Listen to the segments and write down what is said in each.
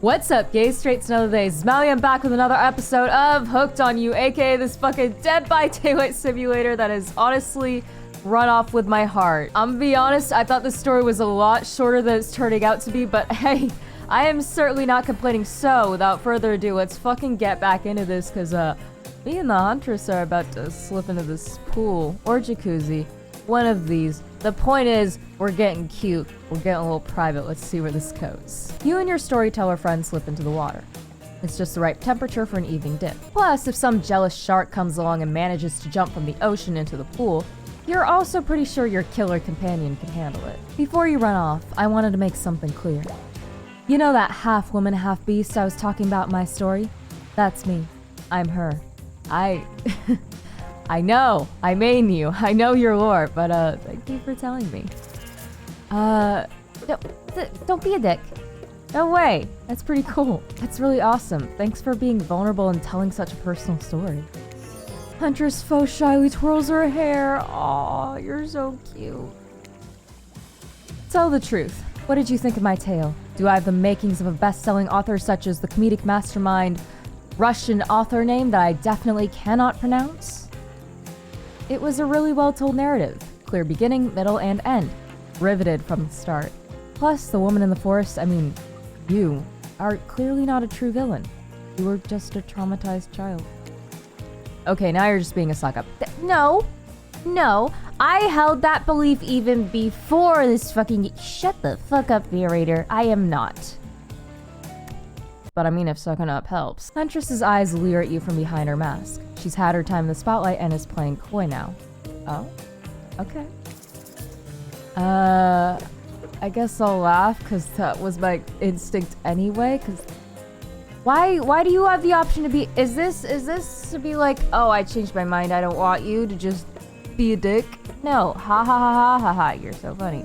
What's up, gays, straights, and other days? Mally, I'm back with another episode of Hooked on You, aka this fucking Dead by Daylight simulator that has honestly run off with my heart. I'm gonna be honest, I thought this story was a lot shorter than it's turning out to be, but hey, I am certainly not complaining. So, without further ado, let's fucking get back into this, because me and the Huntress are about to slip into this pool or jacuzzi. One of these. The point is, we're getting cute. We're getting a little private. Let's see where this goes. You and your storyteller friend slip into the water. It's just the right temperature for an evening dip. Plus, if some jealous shark comes along and manages to jump from the ocean into the pool, you're also pretty sure your killer companion can handle it. Before you run off, I wanted to make something clear. You know that half woman, half beast I was talking about in my story? That's me. I'm her. I know, I main you. I know your lore, but thank you for telling me. Don't be a dick. No way. That's pretty cool. That's really awesome. Thanks for being vulnerable and telling such a personal story. Huntress faux shyly twirls her hair. Aw, you're so cute. Tell the truth. What did you think of my tale? Do I have the makings of a best-selling author such as the comedic mastermind Russian author name that I definitely cannot pronounce? It was a really well-told narrative. Clear beginning, middle, and end. Riveted from the start. Plus, the woman in the forest, you, are clearly not a true villain. You were just a traumatized child. Okay, now you're just being a suck-up. No, I held that belief even before this fucking... Shut the fuck up, narrator. I am not. But if sucking up helps. Huntress's eyes leer at you from behind her mask. She's had her time in the spotlight and is playing coy now. Oh? Okay. I guess I'll laugh, because that was my instinct anyway, because... Why do you have the option to be... Is this to be like, oh, I changed my mind, I don't want you to just be a dick? No. Ha ha ha ha ha ha, you're so funny.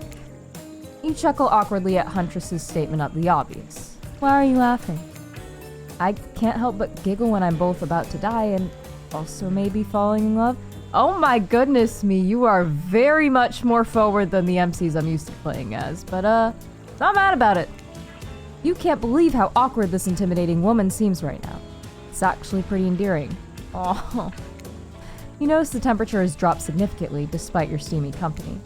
You chuckle awkwardly at Huntress's statement of the obvious. Why are you laughing? I can't help but giggle when I'm both about to die and also maybe falling in love. Oh my goodness me, you are very much more forward than the MCs I'm used to playing as, but not mad about it. You can't believe how awkward this intimidating woman seems right now. It's actually pretty endearing. Oh. You notice the temperature has dropped significantly despite your steamy company.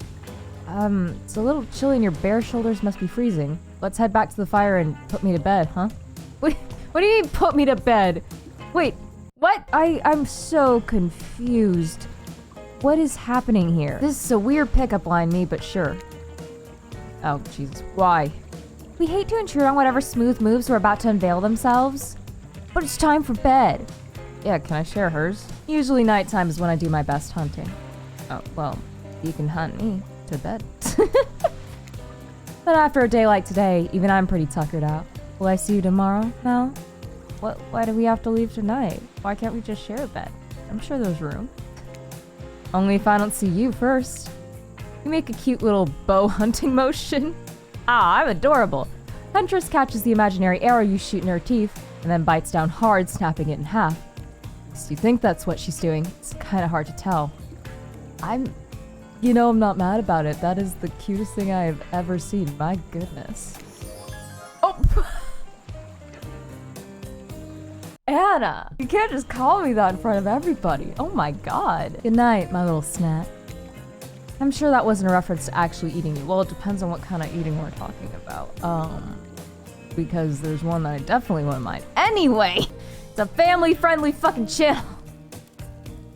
It's a little chilly and your bare shoulders must be freezing. Let's head back to the fire and put me to bed, huh? Wait, what do you mean put me to bed? Wait, what? I'm so confused. What is happening here? This is a weird pickup line, me, but sure. Oh, Jesus, why? We hate to intrude on whatever smooth moves were about to unveil themselves, but it's time for bed. Yeah, can I share hers? Usually nighttime is when I do my best hunting. Oh, well, you can hunt me to bed. But after a day like today, even I'm pretty tuckered out. Will I see you tomorrow, Mel? Why do we have to leave tonight? Why can't we just share a bed? I'm sure there's room. Only if I don't see you first. You make a cute little bow hunting motion. Ah, I'm adorable. Huntress catches the imaginary arrow you shoot in her teeth and then bites down hard, snapping it in half. So you think that's what she's doing. It's kind of hard to tell. I'm not mad about it. That is the cutest thing I have ever seen. My goodness. Oh! Anna! You can't just call me that in front of everybody. Oh my god. Good night, my little snack. I'm sure that wasn't a reference to actually eating you. Well, it depends on what kind of eating we're talking about. Because there's one that I definitely wouldn't mind. Anyway! It's a family-friendly fucking channel!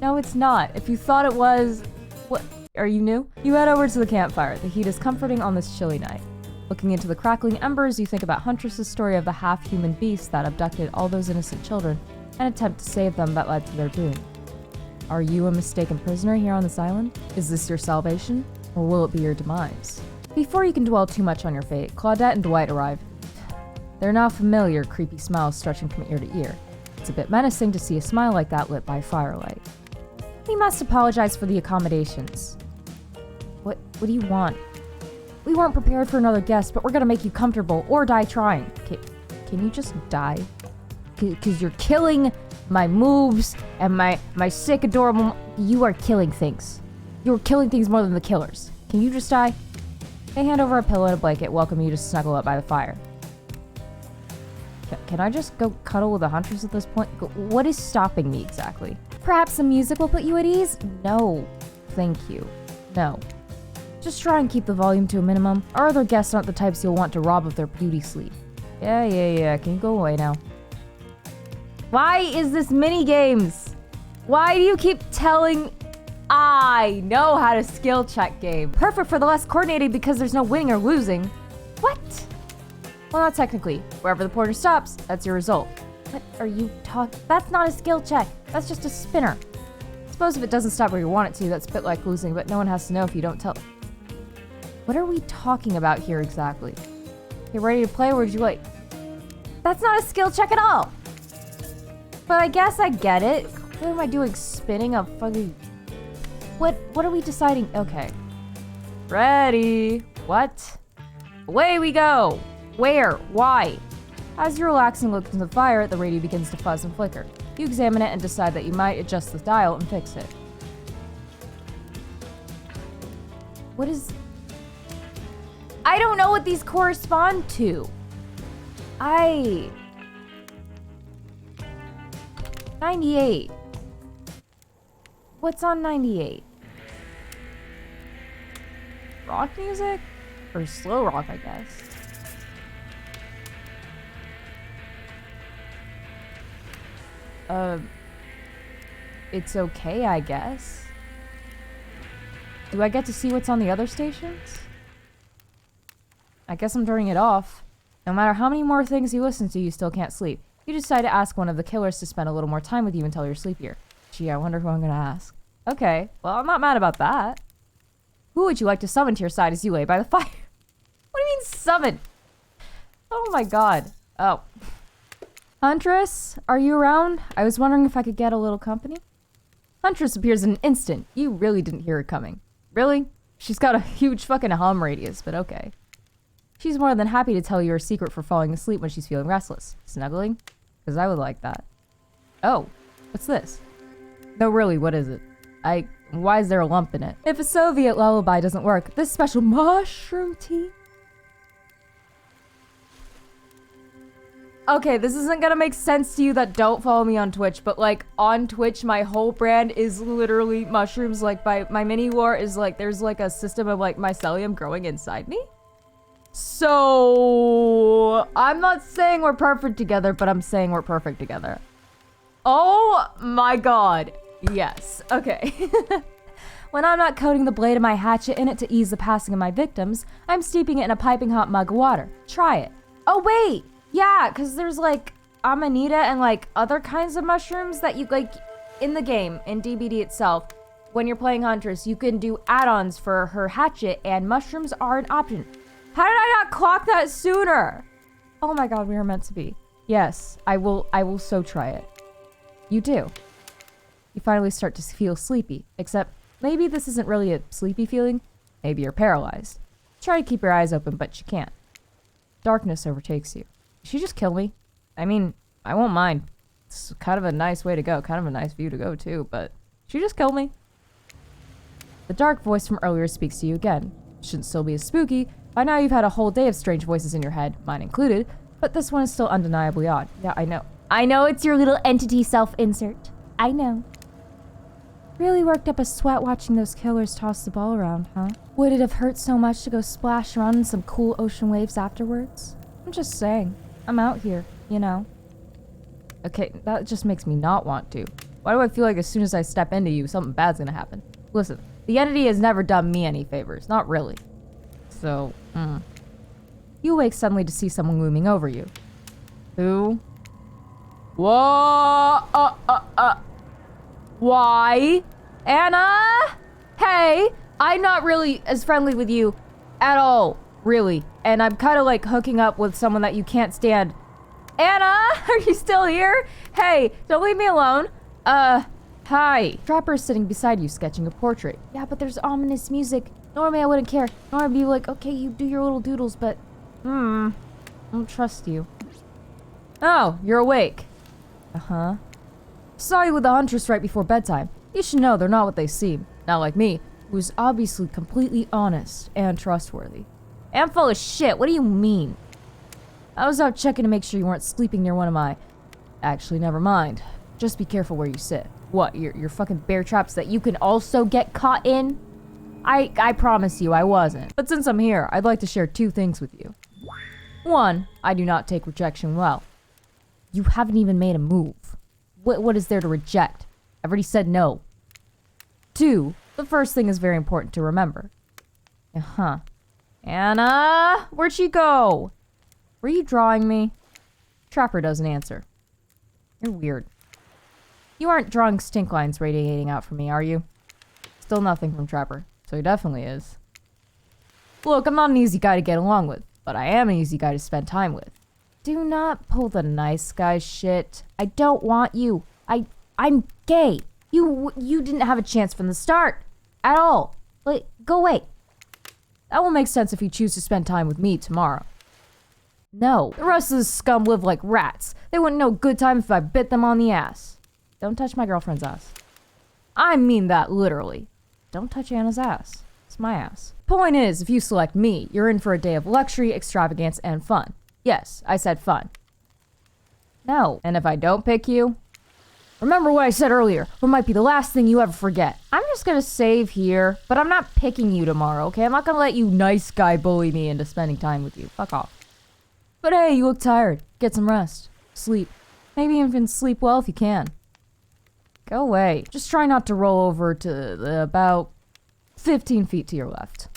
No, it's not. If you thought it was... What? Are you new? You head over to the campfire. The heat is comforting on this chilly night. Looking into the crackling embers, you think about Huntress's story of the half-human beast that abducted all those innocent children and attempt to save them that led to their doom. Are you a mistaken prisoner here on this island? Is this your salvation, or will it be your demise? Before you can dwell too much on your fate, Claudette and Dwight arrive. They're now familiar, creepy smiles stretching from ear to ear. It's a bit menacing to see a smile like that lit by firelight. We must apologize for the accommodations. What do you want? We weren't prepared for another guest, but we're gonna make you comfortable or die trying. Can you just die? Because you're killing my moves and my sick, adorable... You are killing things. You're killing things more than the killers. Can you just die? They hand over a pillow and a blanket, welcome you to snuggle up by the fire. Can I just go cuddle with a Huntress at this point? What is stopping me exactly? Perhaps some music will put you at ease? No. Thank you. No. Just try and keep the volume to a minimum. Our other guests aren't the types you'll want to rob of their beauty sleep. Yeah. Can you go away now? Why is this mini games? Why do you keep telling... I know how to skill check game. Perfect for the less coordinated because there's no winning or losing. What? Well, not technically. Wherever the pointer stops, that's your result. What are you talking? That's not a skill check. That's just a spinner. Suppose if it doesn't stop where you want it to, that's a bit like losing, but no one has to know if you don't tell. What are we talking about here exactly? You ready to play, or would you like... That's not a skill check at all. But I guess I get it. What am I doing? Spinning a fucking... What are we deciding? Okay. Ready. What? Away we go. Where? Why? As you relax and look into the fire, the radio begins to fuzz and flicker. You examine it and decide that you might adjust the dial and fix it. What is... I don't know what these correspond to. 98. What's on 98? Rock music? Or slow rock, I guess. It's okay, I guess. Do I get to see what's on the other stations? I guess I'm turning it off. No matter how many more things you listen to, you still can't sleep. You decide to ask one of the killers to spend a little more time with you until you're sleepier. Gee, I wonder who I'm gonna ask. Okay, well, I'm not mad about that. Who would you like to summon to your side as you lay by the fire? What do you mean, summon? Oh my god. Oh. Huntress, are you around? I was wondering if I could get a little company. Huntress appears in an instant. You really didn't hear her coming. Really? She's got a huge fucking hum radius, but okay. She's more than happy to tell you her secret for falling asleep when she's feeling restless. Snuggling? Because I would like that. Oh, what's this? No, really, what is it? Why is there a lump in it? If a Soviet lullaby doesn't work, this special mushroom tea... Okay, this isn't gonna make sense to you that don't follow me on Twitch, but like on Twitch, my whole brand is literally mushrooms. Like my mini lore is like, there's like a system of like mycelium growing inside me. So I'm not saying we're perfect together, but I'm saying we're perfect together. Oh my god. Yes. Okay. When I'm not coating the blade of my hatchet in it to ease the passing of my victims, I'm steeping it in a piping hot mug of water. Try it. Oh wait. Yeah, because there's like amanita and like other kinds of mushrooms that you like in the game, in DBD itself. When you're playing Huntress, you can do add-ons for her hatchet and mushrooms are an option. How did I not clock that sooner? Oh my god, we were meant to be. Yes, I will so try it. You do. You finally start to feel sleepy, except maybe this isn't really a sleepy feeling. Maybe you're paralyzed. Try to keep your eyes open, but you can't. Darkness overtakes you. Did she just kill me? I mean, I won't mind. It's kind of a nice way to go, kind of a nice view to go too, but she just killed me. The dark voice from earlier speaks to you again. Shouldn't still be as spooky. By now you've had a whole day of strange voices in your head, mine included, but this one is still undeniably odd. Yeah, I know. I know it's your little entity self-insert. I know. Really worked up a sweat watching those killers toss the ball around, huh? Would it have hurt so much to go splash around in some cool ocean waves afterwards? I'm just saying. I'm out here, you know. Okay, that just makes me not want to. Why do I feel like as soon as I step into you, something bad's gonna happen? Listen, the entity has never done me any favors. Not really. So, You awake suddenly to see someone looming over you. Who? Whoa! Why? Anna? Hey! I'm not really as friendly with you at all, really. And I'm kind of like hooking up with someone that you can't stand. Anna, are you still here? Hey, don't leave me alone. Hi. Trapper's sitting beside you, sketching a portrait. Yeah, but there's ominous music. Normally I wouldn't care. Normally I'd be like, okay, you do your little doodles, but... I don't trust you. Oh, you're awake. Uh-huh. Saw you with the Huntress right before bedtime. You should know they're not what they seem. Not like me, who's obviously completely honest and trustworthy. I'm full of shit, what do you mean? I was out checking to make sure you weren't sleeping near one of my... Actually, never mind. Just be careful where you sit. What, your fucking bear traps that you can also get caught in? I promise you I wasn't. But since I'm here, I'd like to share 2 things with you. 1, I do not take rejection well. You haven't even made a move. What is there to reject? I've already said no. 2, the first thing is very important to remember. Uh-huh. Anna, where'd she go? Were you drawing me? Trapper doesn't answer. You're weird. You aren't drawing stink lines radiating out from me, are you? Still nothing from Trapper, so he definitely is. Look, I'm not an easy guy to get along with, but I am an easy guy to spend time with. Do not pull the nice guy shit. I don't want you. I'm gay. You didn't have a chance from the start. At all. Like, go away. That will make sense if you choose to spend time with me tomorrow. No, the rest of the scum live like rats. They wouldn't know good time if I bit them on the ass. Don't touch my girlfriend's ass. I mean that literally. Don't touch Anna's ass. It's my ass. Point is, if you select me, you're in for a day of luxury, extravagance, and fun. Yes, I said fun. No, and if I don't pick you, remember what I said earlier, what might be the last thing you ever forget. I'm just gonna save here, but I'm not picking you tomorrow, okay? I'm not gonna let you nice guy bully me into spending time with you. Fuck off. But hey, you look tired. Get some rest. Sleep. Maybe even sleep well if you can. Go away. Just try not to roll over to about 15 feet to your left.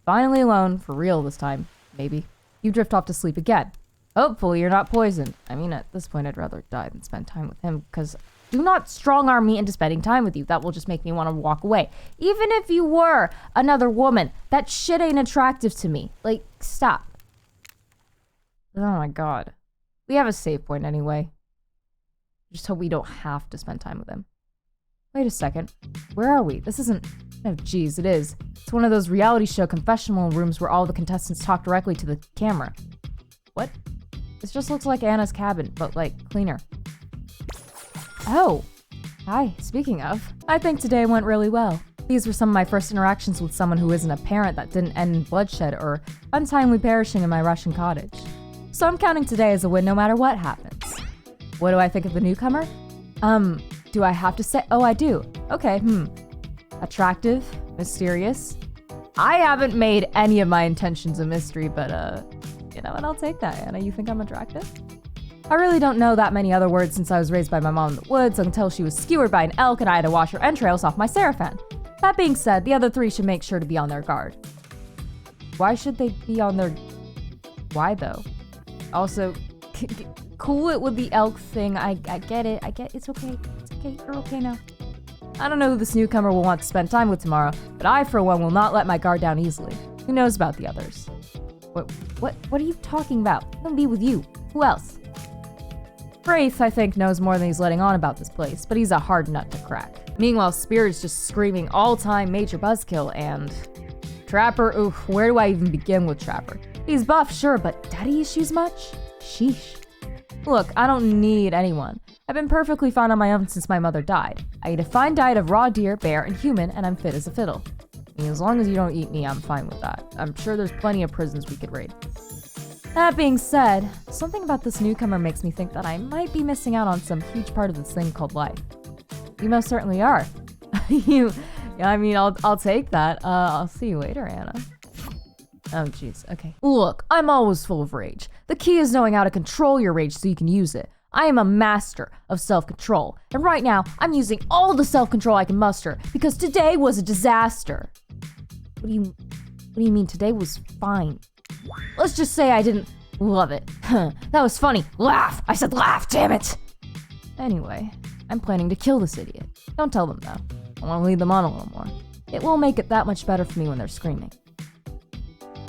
Finally alone, for real this time, maybe. You drift off to sleep again. Hopefully you're not poisoned. I mean, at this point, I'd rather die than spend time with him, because do not strong-arm me into spending time with you. That will just make me want to walk away. Even if you were another woman, that shit ain't attractive to me. Like, stop. Oh my god. We have a save point anyway. Just hope we don't have to spend time with him. Wait a second. Where are we? This isn't... Oh, geez, it is. It's one of those reality show confessional rooms where all the contestants talk directly to the camera. What? This just looks like Anna's cabin, but, like, cleaner. Oh. Hi. Speaking of, I think today went really well. These were some of my first interactions with someone who isn't a parent that didn't end in bloodshed or untimely perishing in my Russian cottage. So I'm counting today as a win no matter what happens. What do I think of the newcomer? Do I have to say? Oh, I do. Okay, Attractive, mysterious. I haven't made any of my intentions a mystery, but, you know what? I'll take that, Anna. You think I'm attractive? I really don't know that many other words since I was raised by my mom in the woods until she was skewered by an elk and I had to wash her entrails off my Seraphan. That being said, the other 3 should make sure to be on their guard. Why should they be on their... Why, though? Also, cool it with the elk thing. I get it. It's okay. It's okay. You're okay now. I don't know who this newcomer will want to spend time with tomorrow, but I, for one, will not let my guard down easily. Who knows about the others? What are you talking about? I'm gonna be with you. Who else? Wraith, I think, knows more than he's letting on about this place, but he's a hard nut to crack. Meanwhile, Spirit's just screaming all-time major buzzkill, and... Trapper, oof, where do I even begin with Trapper? He's buff, sure, but daddy issues much? Sheesh. Look, I don't need anyone. I've been perfectly fine on my own since my mother died. I eat a fine diet of raw deer, bear, and human, and I'm fit as a fiddle. I mean, as long as you don't eat me, I'm fine with that. I'm sure there's plenty of prisons we could raid. That being said, something about this newcomer makes me think that I might be missing out on some huge part of this thing called life. You most certainly are. I'll take that. I'll see you later, Anna. Oh, jeez, okay. Look, I'm always full of rage. The key is knowing how to control your rage so you can use it. I am a master of self-control, and right now, I'm using all the self-control I can muster, because today was a disaster. What do you mean today was fine? Let's just say I didn't love it. That was funny. Laugh! I said laugh, damn it! Anyway, I'm planning to kill this idiot. Don't tell them, though. I want to lead them on a little more. It will make it that much better for me when they're screaming.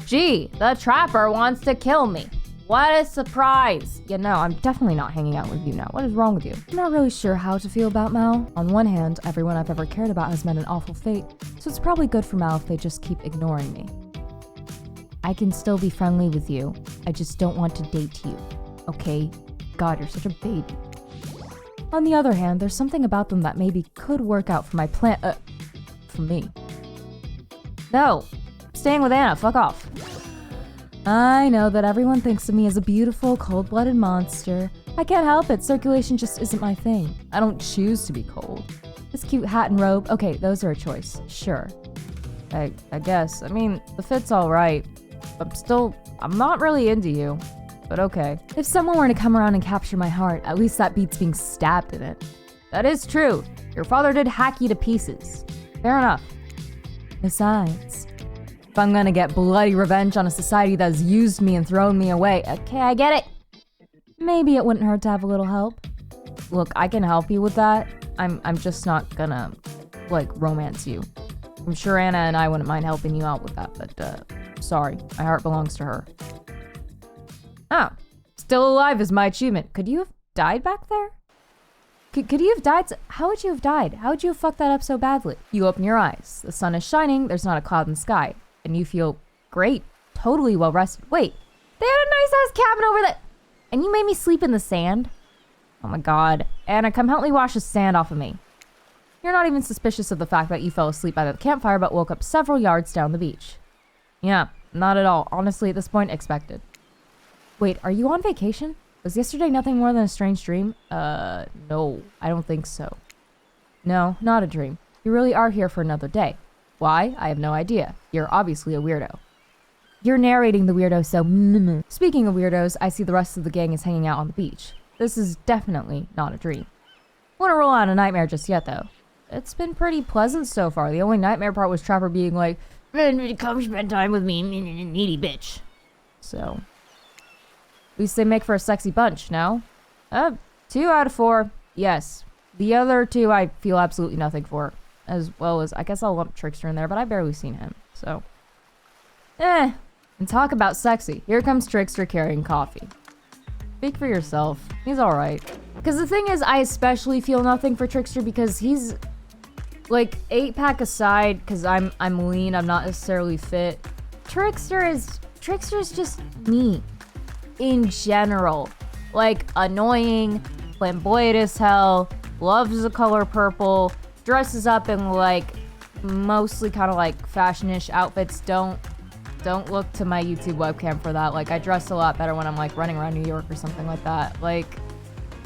Gee, the trapper wants to kill me. What a surprise! You know, I'm definitely not hanging out with you now. What is wrong with you? I'm not really sure how to feel about Mal. On one hand, everyone I've ever cared about has met an awful fate, so it's probably good for Mal if they just keep ignoring me. I can still be friendly with you. I just don't want to date you. Okay? God, you're such a baby. On the other hand, there's something about them that maybe could work out for my plan- for me. No! I'm staying with Anna, fuck off. I know that everyone thinks of me as a beautiful, cold-blooded monster. I can't help it, circulation just isn't my thing. I don't choose to be cold. This cute hat and robe, okay, those are a choice, sure. I guess. I mean, the fit's alright. I'm not really into you. But okay. If someone were to come around and capture my heart, at least that beats being stabbed in it. That is true. Your father did hack you to pieces. Fair enough. Besides, if I'm gonna get bloody revenge on a society that's used me and thrown me away, okay, I get it. Maybe it wouldn't hurt to have a little help. Look, I can help you with that. I'm just not gonna, romance you. I'm sure Anna and I wouldn't mind helping you out with that, but, sorry. My heart belongs to her. Oh, still alive is my achievement. Could you have died back there? Could you have died? How would you have died? How would you have fucked that up so badly? You open your eyes. The sun is shining. There's not a cloud in the sky. And you feel great. Totally well rested. Wait, they had a nice ass cabin over there. And you made me sleep in the sand? Oh my god. Anna, come help me wash the sand off of me. You're not even suspicious of the fact that you fell asleep by the campfire but woke up several yards down the beach. Yeah, not at all. Honestly, at this point, expected. Wait, are you on vacation? Was yesterday nothing more than a strange dream? No, I don't think so. No, not a dream. You really are here for another day. Why? I have no idea. You're obviously a weirdo. You're narrating the weirdo, so Speaking of weirdos, I see the rest of the gang is hanging out on the beach. This is definitely not a dream. Wouldn't rule out a nightmare just yet, though. It's been pretty pleasant so far. The only nightmare part was Trapper being like, "Come spend time with me, needy bitch." So, at least they make for a sexy bunch, no? 2 out of 4, yes. The other 2 I feel absolutely nothing for. As well as, I guess I'll lump Trickster in there, but I've barely seen him, so. And talk about sexy. Here comes Trickster carrying coffee. Speak for yourself. He's alright. Because the thing is, I especially feel nothing for Trickster because he's, 8-pack aside, because I'm lean, I'm not necessarily fit. Trickster's just me. In general. Annoying, flamboyant as hell, loves the color purple, dresses up in, mostly kind of, fashion-ish outfits. Don't look to my YouTube webcam for that. I dress a lot better when I'm, running around New York or something like that.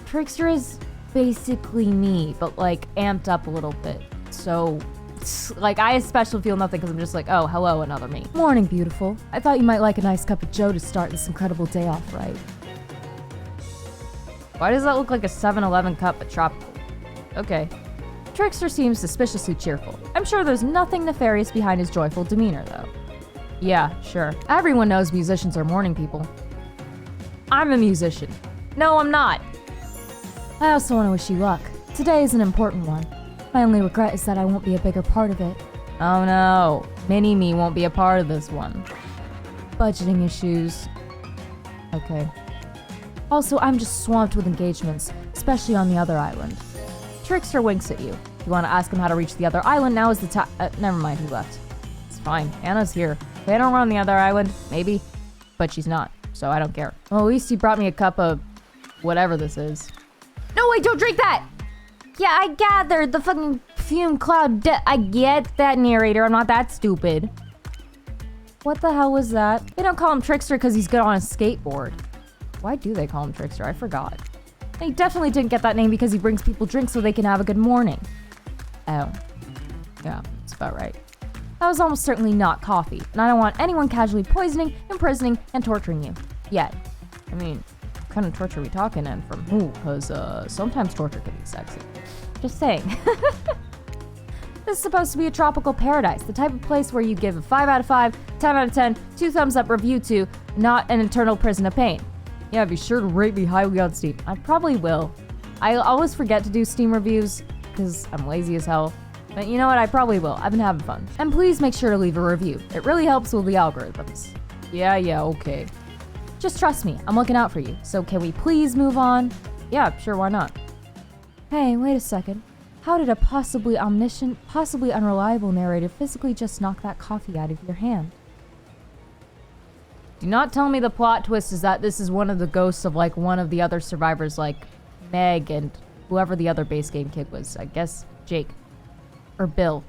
Trickster is basically me, but, amped up a little bit. So, I especially feel nothing because I'm just oh, hello, another me. Morning, beautiful. I thought you might like a nice cup of joe to start this incredible day off, right? Why does that look like a 7-Eleven cup at tropical? Okay. Trickster seems suspiciously cheerful. I'm sure there's nothing nefarious behind his joyful demeanor, though. Yeah, sure. Everyone knows musicians are morning people. I'm a musician. No, I'm not. I also want to wish you luck. Today is an important one. My only regret is that I won't be a bigger part of it. Oh no, Mini-Me won't be a part of this one. Budgeting issues. Okay. Also, I'm just swamped with engagements, especially on the other island. Trickster winks at you. If you want to ask him how to reach the other island, now is the time. Never mind, he left. It's fine, Anna's here. If Anna were on the other island, maybe. But she's not, so I don't care. Well, at least he brought me a cup of whatever this is. No, wait, don't drink that! Yeah, I gathered the fucking fume cloud. I get that, narrator. I'm not that stupid. What the hell was that? They don't call him Trickster because he's good on a skateboard. Why do they call him Trickster? I forgot. He definitely didn't get that name because he brings people drinks so they can have a good morning. Oh. Yeah, that's about right. That was almost certainly not coffee, and I don't want anyone casually poisoning, imprisoning, and torturing you. Yet. I mean, what kind of torture are we talking and from who? Because, sometimes torture can be sexy. Just saying. This is supposed to be a tropical paradise, the type of place where you give a 5 out of 5, 10 out of 10, 2 thumbs up review to, not an eternal prison of pain. Yeah, be sure to rate me highly on Steam. I probably will. I always forget to do Steam reviews, because I'm lazy as hell. But you know what, I probably will. I've been having fun. And please make sure to leave a review. It really helps with the algorithms. Yeah, okay. Just trust me, I'm looking out for you. So can we please move on? Yeah, sure, why not? Hey, wait a second. How did a possibly omniscient, possibly unreliable narrator physically just knock that coffee out of your hand? Do not tell me the plot twist is that this is one of the ghosts of one of the other survivors, Meg and whoever the other base game kid was. I guess Jake. Or Bill.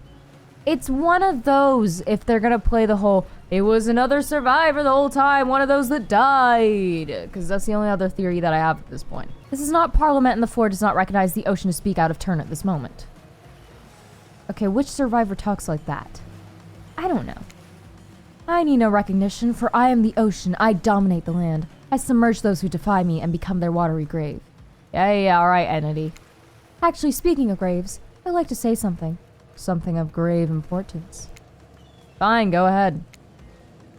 It's one of those, if they're gonna play the whole, it was another survivor the whole time, one of those that died. Because that's the only other theory that I have at this point. This is not Parliament, and the floor does not recognize the ocean to speak out of turn at this moment. Okay, which survivor talks like that? I don't know. I need no recognition, for I am the ocean. I dominate the land. I submerge those who defy me and become their watery grave. Yeah, alright, entity. Actually, speaking of graves, I'd like to say something. Something of grave importance. Fine, go ahead.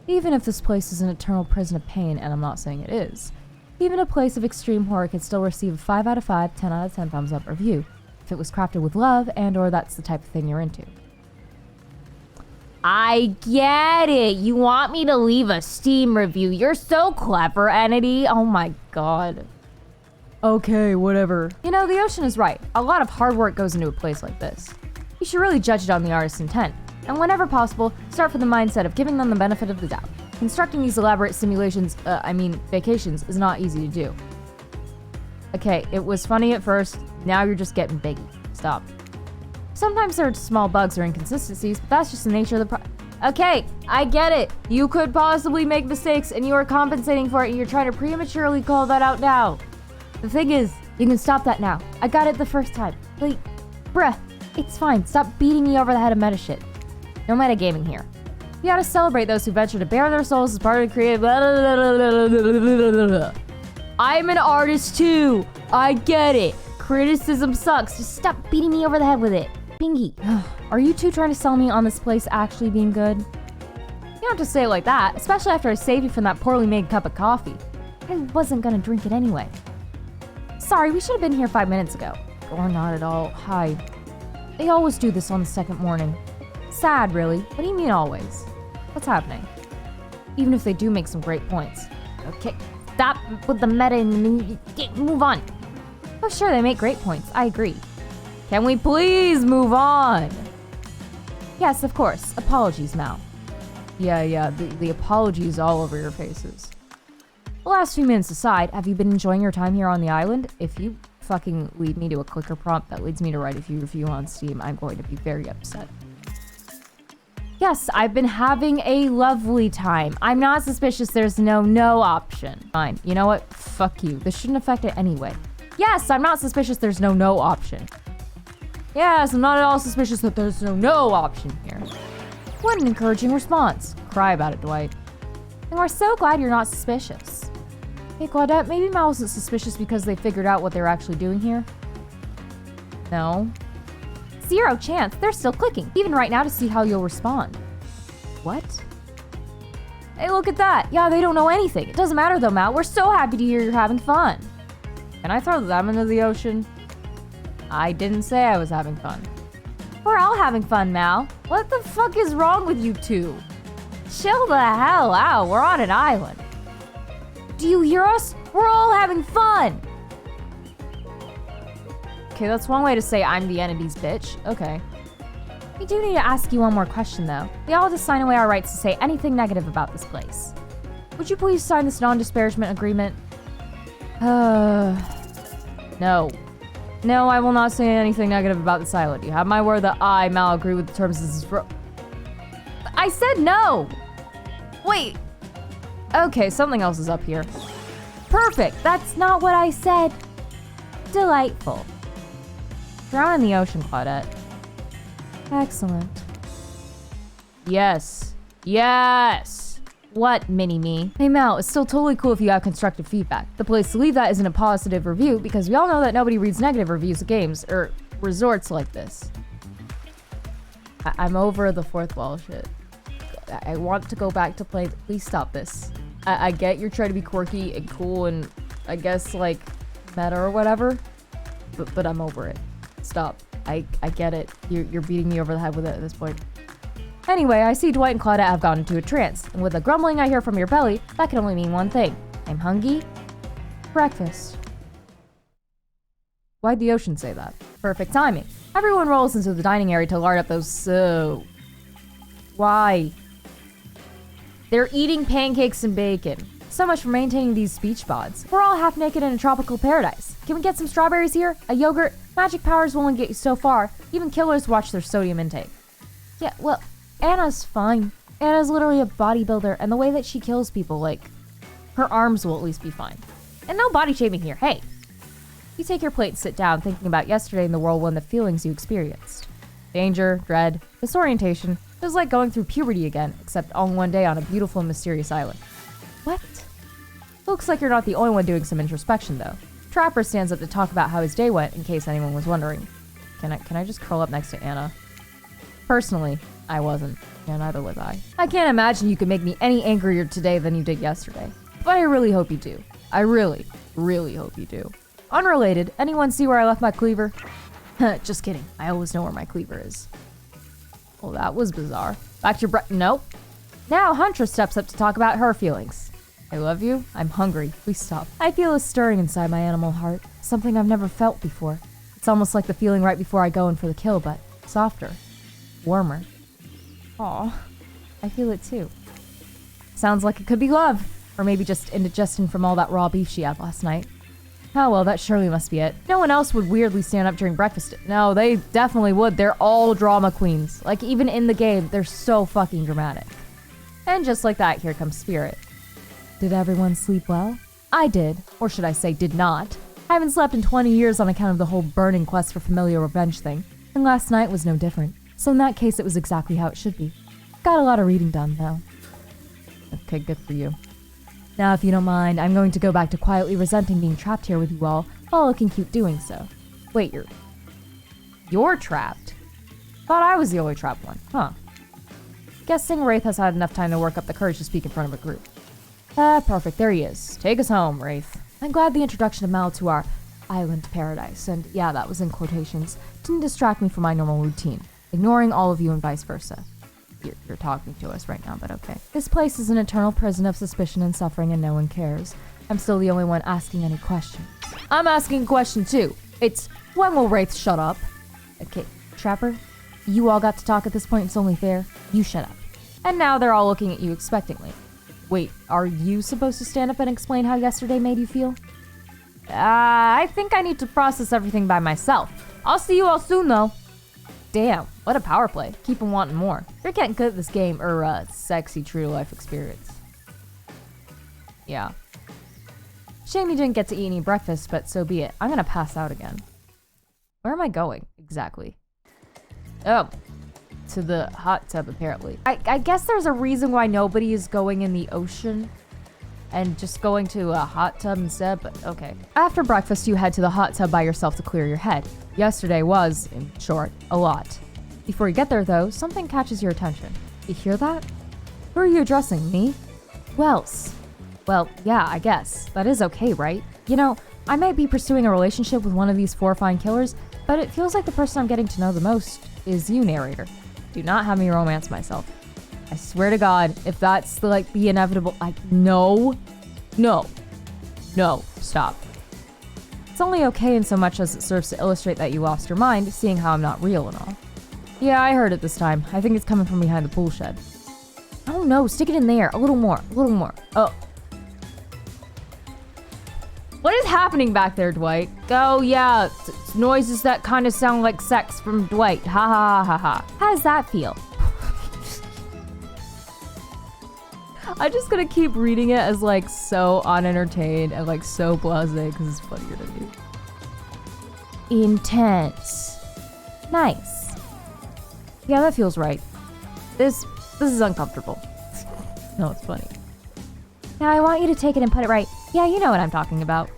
Even if this place is an eternal prison of pain, and I'm not saying it is, even a place of extreme horror can still receive a 5 out of 5, 10 out of 10 thumbs up review, if it was crafted with love and or that's the type of thing you're into. I get it. You want me to leave a Steam review. You're so clever, entity. Oh my god. Okay, whatever. You know, the ocean is right. A lot of hard work goes into a place like this. You should really judge it on the artist's intent, and whenever possible, start from the mindset of giving them the benefit of the doubt. Constructing these elaborate vacations is not easy to do. Okay, it was funny at first, now you're just getting big. Stop. Sometimes there are small bugs or inconsistencies, but that's just the nature of the Okay, I get it. You could possibly make mistakes, and you are compensating for it, and you're trying to prematurely call that out now. The thing is, you can stop that now. I got it the first time. Like, bruh, it's fine. Stop beating me over the head of meta shit. No metagaming here. You gotta celebrate those who venture to bare their souls as part of the creative. I'm an artist too. I get it. Criticism sucks. Just stop beating me over the head with it. Bingy. Are you two trying to sell me on this place actually being good? You don't have to say it like that, especially after I saved you from that poorly made cup of coffee. I wasn't gonna drink it anyway. Sorry, we should have been here 5 minutes ago. Or not at all. Hi. They always do this on the second morning. Sad, really. What do you mean always? What's happening? Even if they do make some great points. Okay, stop with the meta and move on. Oh sure, they make great points. I agree. Can we please move on? Yes, of course. Apologies, Mal. Yeah, the apologies all over your faces. The last few minutes aside, have you been enjoying your time here on the island? If you fucking lead me to a clicker prompt that leads me to write a few review on Steam, I'm going to be very upset. Yes, I've been having a lovely time. I'm not suspicious there's no option. Fine, you know what? Fuck you. This shouldn't affect it anyway. Yes, I'm not suspicious there's no option. Yes, I'm not at all suspicious that there's no option here. What an encouraging response. Cry about it, Dwight. And we're so glad you're not suspicious. Hey, Claudette, maybe Mal wasn't suspicious because they figured out what they're actually doing here? No. 0 chance. They're still clicking, even right now, to see how you'll respond. What? Hey, look at that. Yeah, they don't know anything. It doesn't matter though, Mal. We're so happy to hear you're having fun. Can I throw them into the ocean? I didn't say I was having fun. We're all having fun, Mal. What the fuck is wrong with you two? Chill the hell out. We're on an island. Do you hear us? We're all having fun. Okay, that's one way to say I'm the entity's bitch. Okay. We do need to ask you one more question, though. We all just sign away our rights to say anything negative about this place. Would you please sign this non-disparagement agreement? No. No, I will not say anything negative about this island. You have my word that I, Mal, agree with the terms of this I said no! Wait. Okay, something else is up here. Perfect! That's not what I said. Delightful. Drown in the ocean, Claudette. Excellent. Yes. Yes! What, mini-me? Hey Mal, it's still totally cool if you have constructive feedback. The place to leave that isn't a positive review because we all know that nobody reads negative reviews of games or resorts like this. I'm over the fourth wall shit. I want to go back to play. Please stop this. I get you're trying to be quirky and cool and I guess like meta or whatever, but I'm over it. Stop. I get it. You're beating me over the head with it at this point. Anyway, I see Dwight and Claudette have gone into a trance, and with the grumbling I hear from your belly, that can only mean one thing. I'm hungry. Breakfast. Why'd the ocean say that? Perfect timing. Everyone rolls into the dining area to lard up those Why? They're eating pancakes and bacon. So much for maintaining these speech bods. We're all half naked in a tropical paradise. Can we get some strawberries here? A yogurt? Magic powers will only get you so far. Even killers watch their sodium intake. Yeah, well, Anna's fine. Anna's literally a bodybuilder, and the way that she kills people, like, her arms will at least be fine. And no body shaming here. Hey, you take your plate and sit down thinking about yesterday in the whirlwind, the feelings you experienced. Danger, dread, disorientation. It was like going through puberty again, except all in one day on a beautiful and mysterious island. What? Looks like you're not the only one doing some introspection, though. Trapper stands up to talk about how his day went, in case anyone was wondering. Can I just curl up next to Anna? Personally, I wasn't. Yeah, neither was I. I can't imagine you could make me any angrier today than you did yesterday. But I really hope you do. I really, really hope you do. Unrelated, anyone see where I left my cleaver? Just kidding. I always know where my cleaver is. Well, that was bizarre. Back to your nope. Now Huntress steps up to talk about her feelings. I love you. I'm hungry. Please stop. I feel a stirring inside my animal heart. Something I've never felt before. It's almost like the feeling right before I go in for the kill, but softer. Warmer. Aw. I feel it too. Sounds like it could be love. Or maybe just indigestion from all that raw beef she had last night. Oh well, that surely must be it. No one else would weirdly stand up during breakfast. No, they definitely would. They're all drama queens. Like, even in the game, they're so fucking dramatic. And just like that, here comes Spirit. Did everyone sleep well? I did. Or should I say, did not. I haven't slept in 20 years on account of the whole burning quest for familiar revenge thing. And last night was no different. So in that case, it was exactly how it should be. Got a lot of reading done, though. Okay, good for you. Now, if you don't mind, I'm going to go back to quietly resenting being trapped here with you all, while looking cute doing so. Wait, you're trapped? Thought I was the only trapped one, huh? Guessing Wraith has had enough time to work up the courage to speak in front of a group. Perfect, there he is. Take us home, Wraith. I'm glad the introduction of Mal to our island paradise, and yeah, that was in quotations, didn't distract me from my normal routine, ignoring all of you and vice versa. You're talking to us right now, but okay. This place is an eternal prison of suspicion and suffering, and no one cares. I'm still the only one asking any questions. I'm asking a question too. It's, when will Wraith shut up? Okay, Trapper, you all got to talk at this point, it's only fair. You shut up. And now they're all looking at you expectantly. Wait, are you supposed to stand up and explain how yesterday made you feel? I think I need to process everything by myself. I'll see you all soon though. Damn, what a power play. Keep 'em wanting more. You're getting good at this game, sexy true-to-life experience. Yeah. Shame you didn't get to eat any breakfast, but so be it. I'm gonna pass out again. Where am I going, exactly? Oh, to the hot tub, apparently. I guess there's a reason why nobody is going in the ocean and just going to a hot tub instead, but okay. After breakfast, you head to the hot tub by yourself to clear your head. Yesterday was, in short, a lot. Before you get there, though, something catches your attention. You hear that? Who are you addressing, me? Who else? Well, yeah, I guess. That is okay, right? You know, I might be pursuing a relationship with one of these 4 fine killers, but it feels like the person I'm getting to know the most is you, narrator. Do not have me romance myself. I swear to God, if that's the inevitable, no, stop. It's only okay in so much as it serves to illustrate that you lost your mind, seeing how I'm not real and all. Yeah, I heard it this time. I think it's coming from behind the pool shed. Oh no, stick it in there. A little more. Oh. What is happening back there, Dwight? Oh yeah, it's noises that kind of sound like sex from Dwight. Ha ha ha ha. How does that feel? I'm just gonna keep reading it as so unentertained and so blasé because it's funnier to me. Intense. Nice. Yeah, that feels right. This is uncomfortable. No, it's funny. Now I want you to take it and put it right. Yeah, you know what I'm talking about.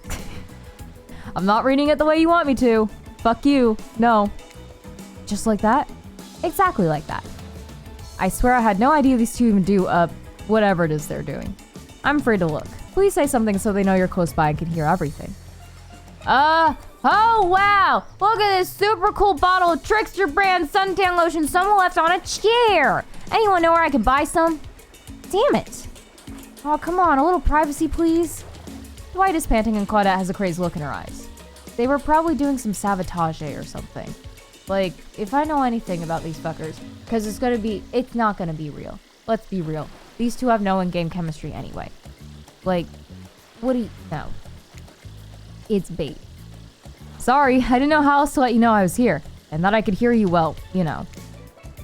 I'm not reading it the way you want me to. Fuck you. No. Just like that? Exactly like that. I swear I had no idea these two even do, whatever it is they're doing. I'm afraid to look. Please say something so they know you're close by and can hear everything. Oh wow! Look at this super cool bottle of Trickster brand suntan lotion someone left on a chair! Anyone know where I can buy some? Damn it! Oh, come on, a little privacy, please. Dwight is panting and Claudette has a crazed look in her eyes. They were probably doing some sabotage or something. If I know anything about these fuckers, because it's not gonna be real. Let's be real. These two have no in-game chemistry anyway. What do you... No. It's bait. Sorry, I didn't know how else to let you know I was here. And that I could hear you well, you know.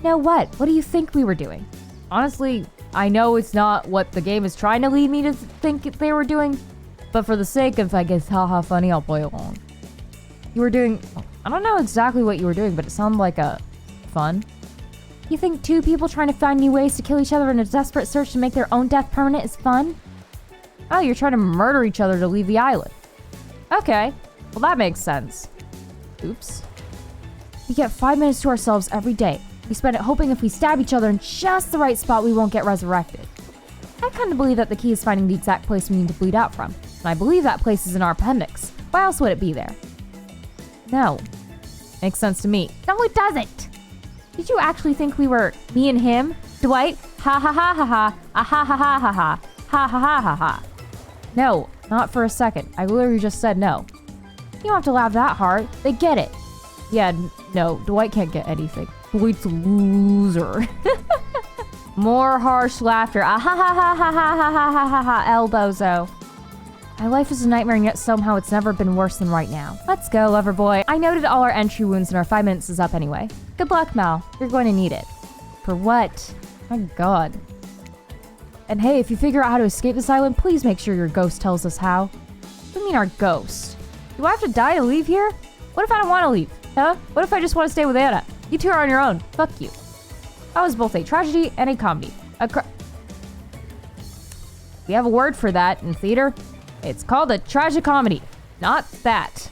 No, what? What do you think we were doing? Honestly, I know it's not what the game is trying to lead me to think they were doing, but for the sake of, I guess, haha funny, I'll play along. You were doing... I don't know exactly what you were doing, but it sounded like a... fun. You think two people trying to find new ways to kill each other in a desperate search to make their own death permanent is fun? Oh, you're trying to murder each other to leave the island. Okay, well that makes sense. Oops. We get 5 minutes to ourselves every day. We spend it hoping if we stab each other in just the right spot, we won't get resurrected. I kind of believe that the key is finding the exact place we need to bleed out from. And I believe that place is in our appendix. Why else would it be there? No. Makes sense to me. No, it doesn't! Did you actually think we were me and him? Dwight? Ha ha ha ha ha. Ah ha ha ha ha ha. Ha ha ha ha ha. No, not for a second. I literally just said no. You don't have to laugh that hard. They get it. Yeah, no, Dwight can't get anything. Dwight's a loser. More harsh laughter. Ah ha ha ha ha ha ha ha ha ha ha, elbozo. My life is a nightmare and yet somehow it's never been worse than right now. Let's go, lover boy. I noted all our entry wounds and our 5 minutes is up anyway. Good luck, Mal. You're going to need it. For what? My god. And hey, if you figure out how to escape this island, please make sure your ghost tells us how. What do you mean our ghost? Do I have to die to leave here? What if I don't want to leave? Huh? What if I just want to stay with Anna? You two are on your own. Fuck you. That was both a tragedy and a comedy. We have a word for that in theater. It's called a tragicomedy. Not that.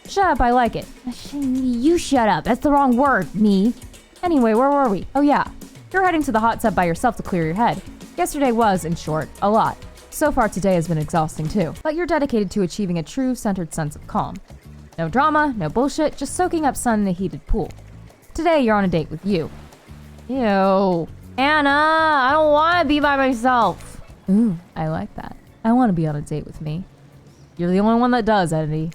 Shut up, I like it. You shut up. That's the wrong word, me. Anyway, where were we? Oh yeah. You're heading to the hot tub by yourself to clear your head. Yesterday was, in short, a lot. So far today has been exhausting too. But you're dedicated to achieving a true, centered sense of calm. No drama, no bullshit, just soaking up sun in a heated pool. Today you're on a date with you. Ew. Anna, I don't want to be by myself. Ooh, I like that. I want to be on a date with me. You're the only one that does, Eddie.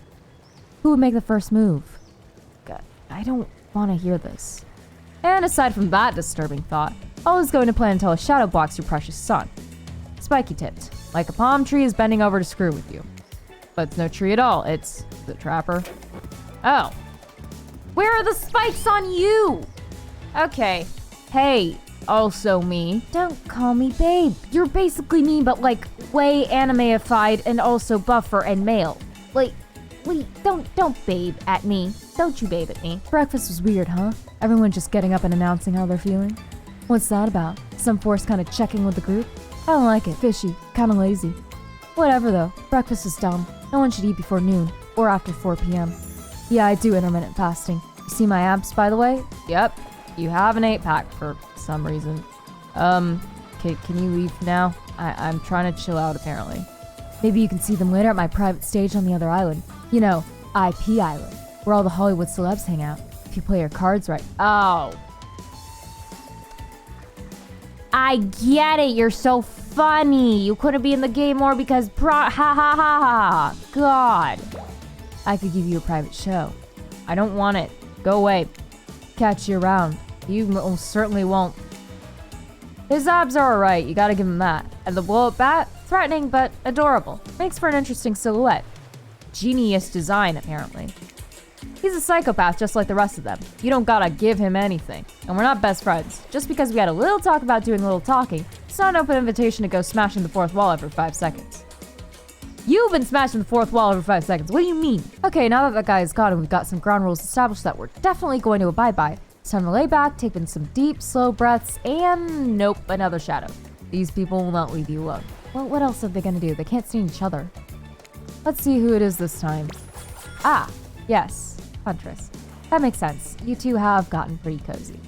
Who would make the first move? God, I don't want to hear this. And aside from that disturbing thought, all is going to plan until a shadow blocks your precious sun. Spiky tipped, like a palm tree is bending over to screw with you. But it's no tree at all, it's the trapper. Oh. Where are the spikes on you? Okay. Hey, also me. Don't call me babe. You're basically me, but like way animeified and also buffer and male. Wait, don't babe at me. Don't you babe at me. Breakfast was weird, huh? Everyone just getting up and announcing how they're feeling. What's that about? Some force kind of checking with the group? I don't like it. Fishy. Kind of lazy. Whatever though. Breakfast is dumb. No one should eat before noon or after 4 p.m. Yeah, I do intermittent fasting. You see my abs, by the way? Yep. You have an 8-pack for some reason. Can you leave now? I'm trying to chill out, apparently. Maybe you can see them later at my private stage on the other island. You know, IP Island, where all the Hollywood celebs hang out. If you play your cards right. Oh. I get it. You're so funny. You couldn't be in the game more because ha ha ha ha. God. I could give you a private show. I don't want it. Go away. Catch you around. You most certainly won't. His abs are alright, you gotta give him that. And the blow-up bat? Threatening but adorable. Makes for an interesting silhouette. Genius design, apparently. He's a psychopath just like the rest of them. You don't gotta give him anything. And we're not best friends. Just because we had a little talk about doing a little talking, it's not an open invitation to go smashing the fourth wall every 5 seconds. You've been smashing the fourth wall every 5 seconds. What do you mean? Okay, now that guy is gone and we've got some ground rules established that we're definitely going to abide by, it's time to lay back, take in some deep, slow breaths, and nope, another shadow. These people will not leave you alone. Well, what else are they gonna do? They can't stand each other. Let's see who it is this time. Ah, yes, Huntress. That makes sense. You two have gotten pretty cozy.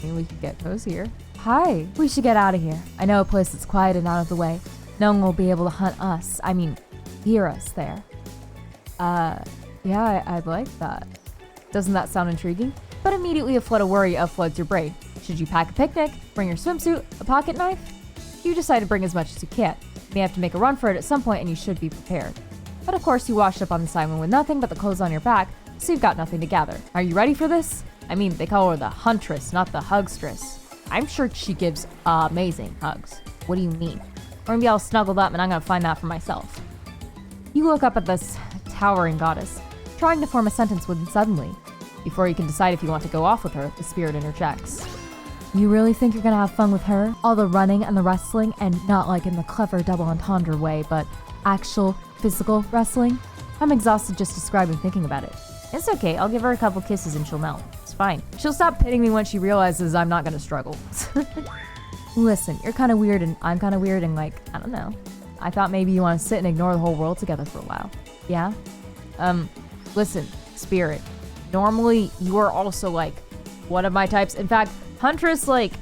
Maybe we could get cozier. Hi, we should get out of here. I know a place that's quiet and out of the way. No one will be able to hunt us. I mean, hear us there. Yeah, I'd like that. Doesn't that sound intriguing? But immediately a flood of worry floods your brain. Should you pack a picnic, bring your swimsuit, a pocket knife? You decide to bring as much as you can. You may have to make a run for it at some point and you should be prepared. But of course you washed up on this island with nothing but the clothes on your back, so you've got nothing to gather. Are you ready for this? I mean, they call her the Huntress, not the Hugstress. I'm sure she gives amazing hugs. What do you mean? We're gonna be all snuggled up and I'm gonna find that for myself. You look up at this towering goddess, trying to form a sentence when suddenly, Before you can decide if you want to go off with her, the spirit interjects. You really think you're gonna have fun with her? All the running and the wrestling, and not like in the clever double entendre way, but actual physical wrestling? I'm exhausted just describing thinking about it. It's okay, I'll give her a couple kisses and she'll melt. It's fine. She'll stop pitting me when she realizes I'm not gonna struggle. Listen, you're kinda weird and I'm kinda weird and like, I don't know. I thought maybe you wanna sit and ignore the whole world together for a while. Yeah? Listen, spirit. Normally, you are also like one of my types. In fact, Huntress like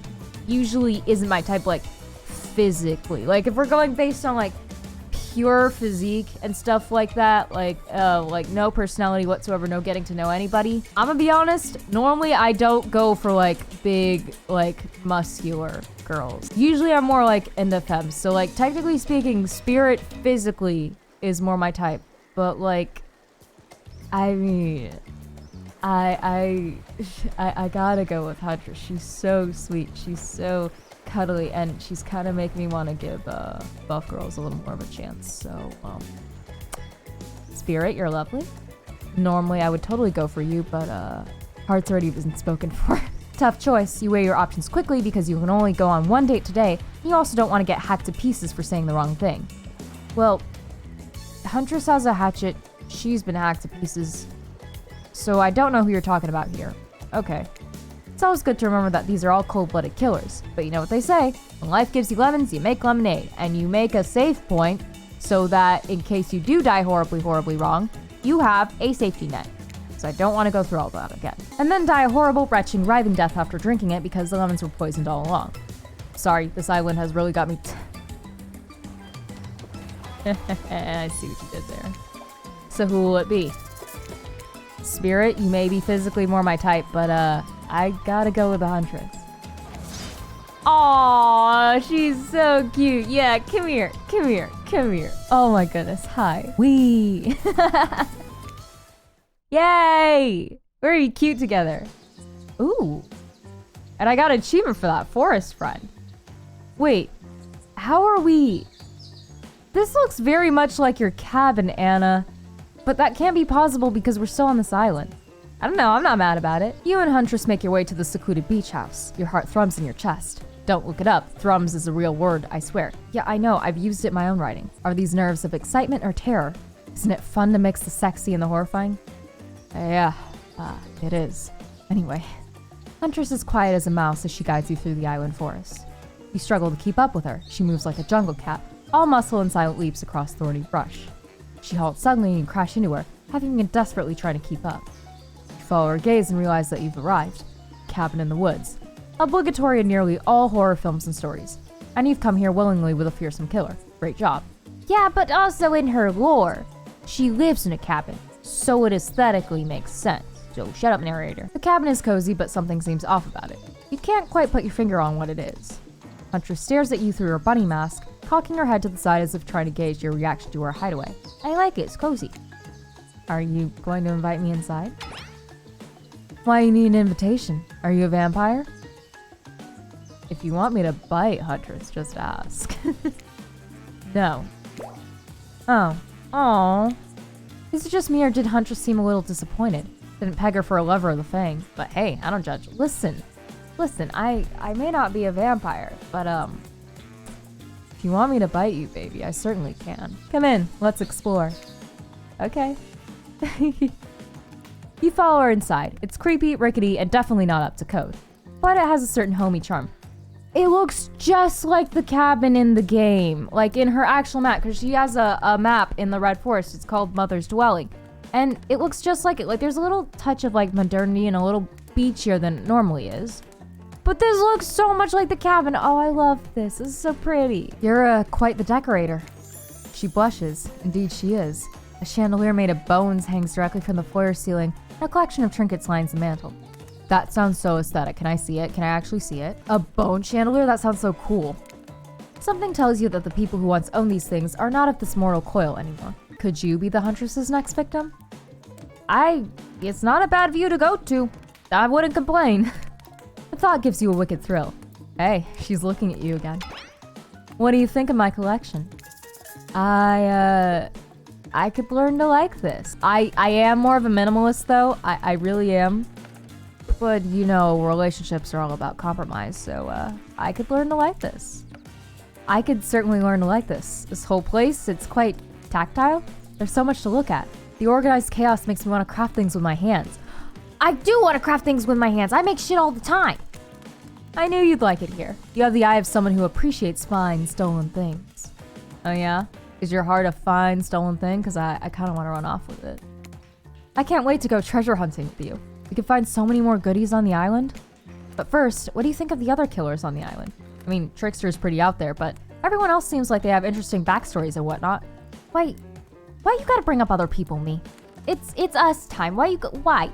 usually isn't my type like physically. Like if we're going based on like pure physique and stuff like that, like no personality whatsoever, no getting to know anybody. I'm gonna be honest, normally I don't go for like big, like muscular girls. Usually I'm more like into femmes. So like technically speaking, spirit physically is more my type. But like, I mean, I gotta go with Huntress. She's so sweet. She's so cuddly, and she's kind of making me want to give buff girls a little more of a chance. So, Spirit, you're lovely. Normally, I would totally go for you, but heart's already been spoken for. Tough choice. You weigh your options quickly because you can only go on one date today. And you also don't want to get hacked to pieces for saying the wrong thing. Well, Huntress has a hatchet. She's been hacked to pieces. So I don't know who you're talking about here. Okay. It's always good to remember that these are all cold-blooded killers. But you know what they say, when life gives you lemons, you make lemonade. And you make a safe point so that in case you do die horribly, horribly wrong, you have a safety net. So I don't want to go through all that again. And then die a horrible, retching, writhing death after drinking it because the lemons were poisoned all along. Sorry, this island has really got me I see what you did there. So who will it be? Spirit, you may be physically more my type, but I gotta go with the Huntress. Aww, she's so cute. Yeah, come here, come here, come here. Oh my goodness, hi. Wee. Yay! We're really cute together. Ooh. And I got an achievement for that, forest friend. Wait, how are we? This looks very much like your cabin, Anna. But that can't be possible because we're still on this island. I don't know, I'm not mad about it. You and Huntress make your way to the secluded beach house. Your heart thrums in your chest. Don't look it up. Thrums is a real word, I swear. Yeah, I know, I've used it in my own writing. Are these nerves of excitement or terror? Isn't it fun to mix the sexy and the horrifying? Yeah, it is. Anyway, Huntress is quiet as a mouse as she guides you through the island forest. You struggle to keep up with her. She moves like a jungle cat, all muscle and silent leaps across thorny brush. She halts suddenly and you crash into her, having been desperately trying to keep up. You follow her gaze and realize that you've arrived. Cabin in the woods. Obligatory in nearly all horror films and stories. And you've come here willingly with a fearsome killer. Great job. Yeah, but also in her lore. She lives in a cabin, so it aesthetically makes sense. So shut up, narrator. The cabin is cozy, but something seems off about it. You can't quite put your finger on what it is. Huntress stares at you through her bunny mask, cocking her head to the side as if trying to gauge your reaction to her hideaway. I like it, it's cozy. Are you going to invite me inside? Why you need an invitation? Are you a vampire? If you want me to bite, Huntress, just ask. No. Oh. Is it just me or did Huntress seem a little disappointed? Didn't peg her for a lover of the Fang. But hey, I don't judge. Listen, I may not be a vampire, but if you want me to bite you, baby, I certainly can. Come in, let's explore. Okay. You follow her inside. It's creepy, rickety, and definitely not up to code. But it has a certain homey charm. It looks just like the cabin in the game. Like in her actual map, because she has a map in the Red Forest. It's called Mother's Dwelling. And it looks just like it. Like there's a little touch of like modernity and a little beachier than it normally is. But this looks so much like the cabin. Oh, I love this. This is so pretty. You're quite the decorator. She blushes. Indeed, she is. A chandelier made of bones hangs directly from the foyer ceiling, and a collection of trinkets lines the mantel. That sounds so aesthetic. Can I see it? Can I actually see it? A bone chandelier? That sounds so cool. Something tells you that the people who once owned these things are not of this mortal coil anymore. Could you be the Huntress's next victim? It's not a bad view to go to. I wouldn't complain. The thought gives you a wicked thrill. Hey, she's looking at you again. What do you think of my collection? I could learn to like this. I am more of a minimalist though. I really am. But you know, relationships are all about compromise, so I could learn to like this. I could certainly learn to like this. This whole place, it's quite tactile. There's so much to look at. The organized chaos makes me want to craft things with my hands. I do want to craft things with my hands. I make shit all the time. I knew you'd like it here. You have the eye of someone who appreciates fine, stolen things. Oh yeah? Is your heart a fine, stolen thing? Because I kind of want to run off with it. I can't wait to go treasure hunting with you. We could find so many more goodies on the island. But first, what do you think of the other killers on the island? I mean, Trickster's pretty out there, but everyone else seems like they have interesting backstories and whatnot. Wait, why you gotta bring up other people, me? It's us time. Why?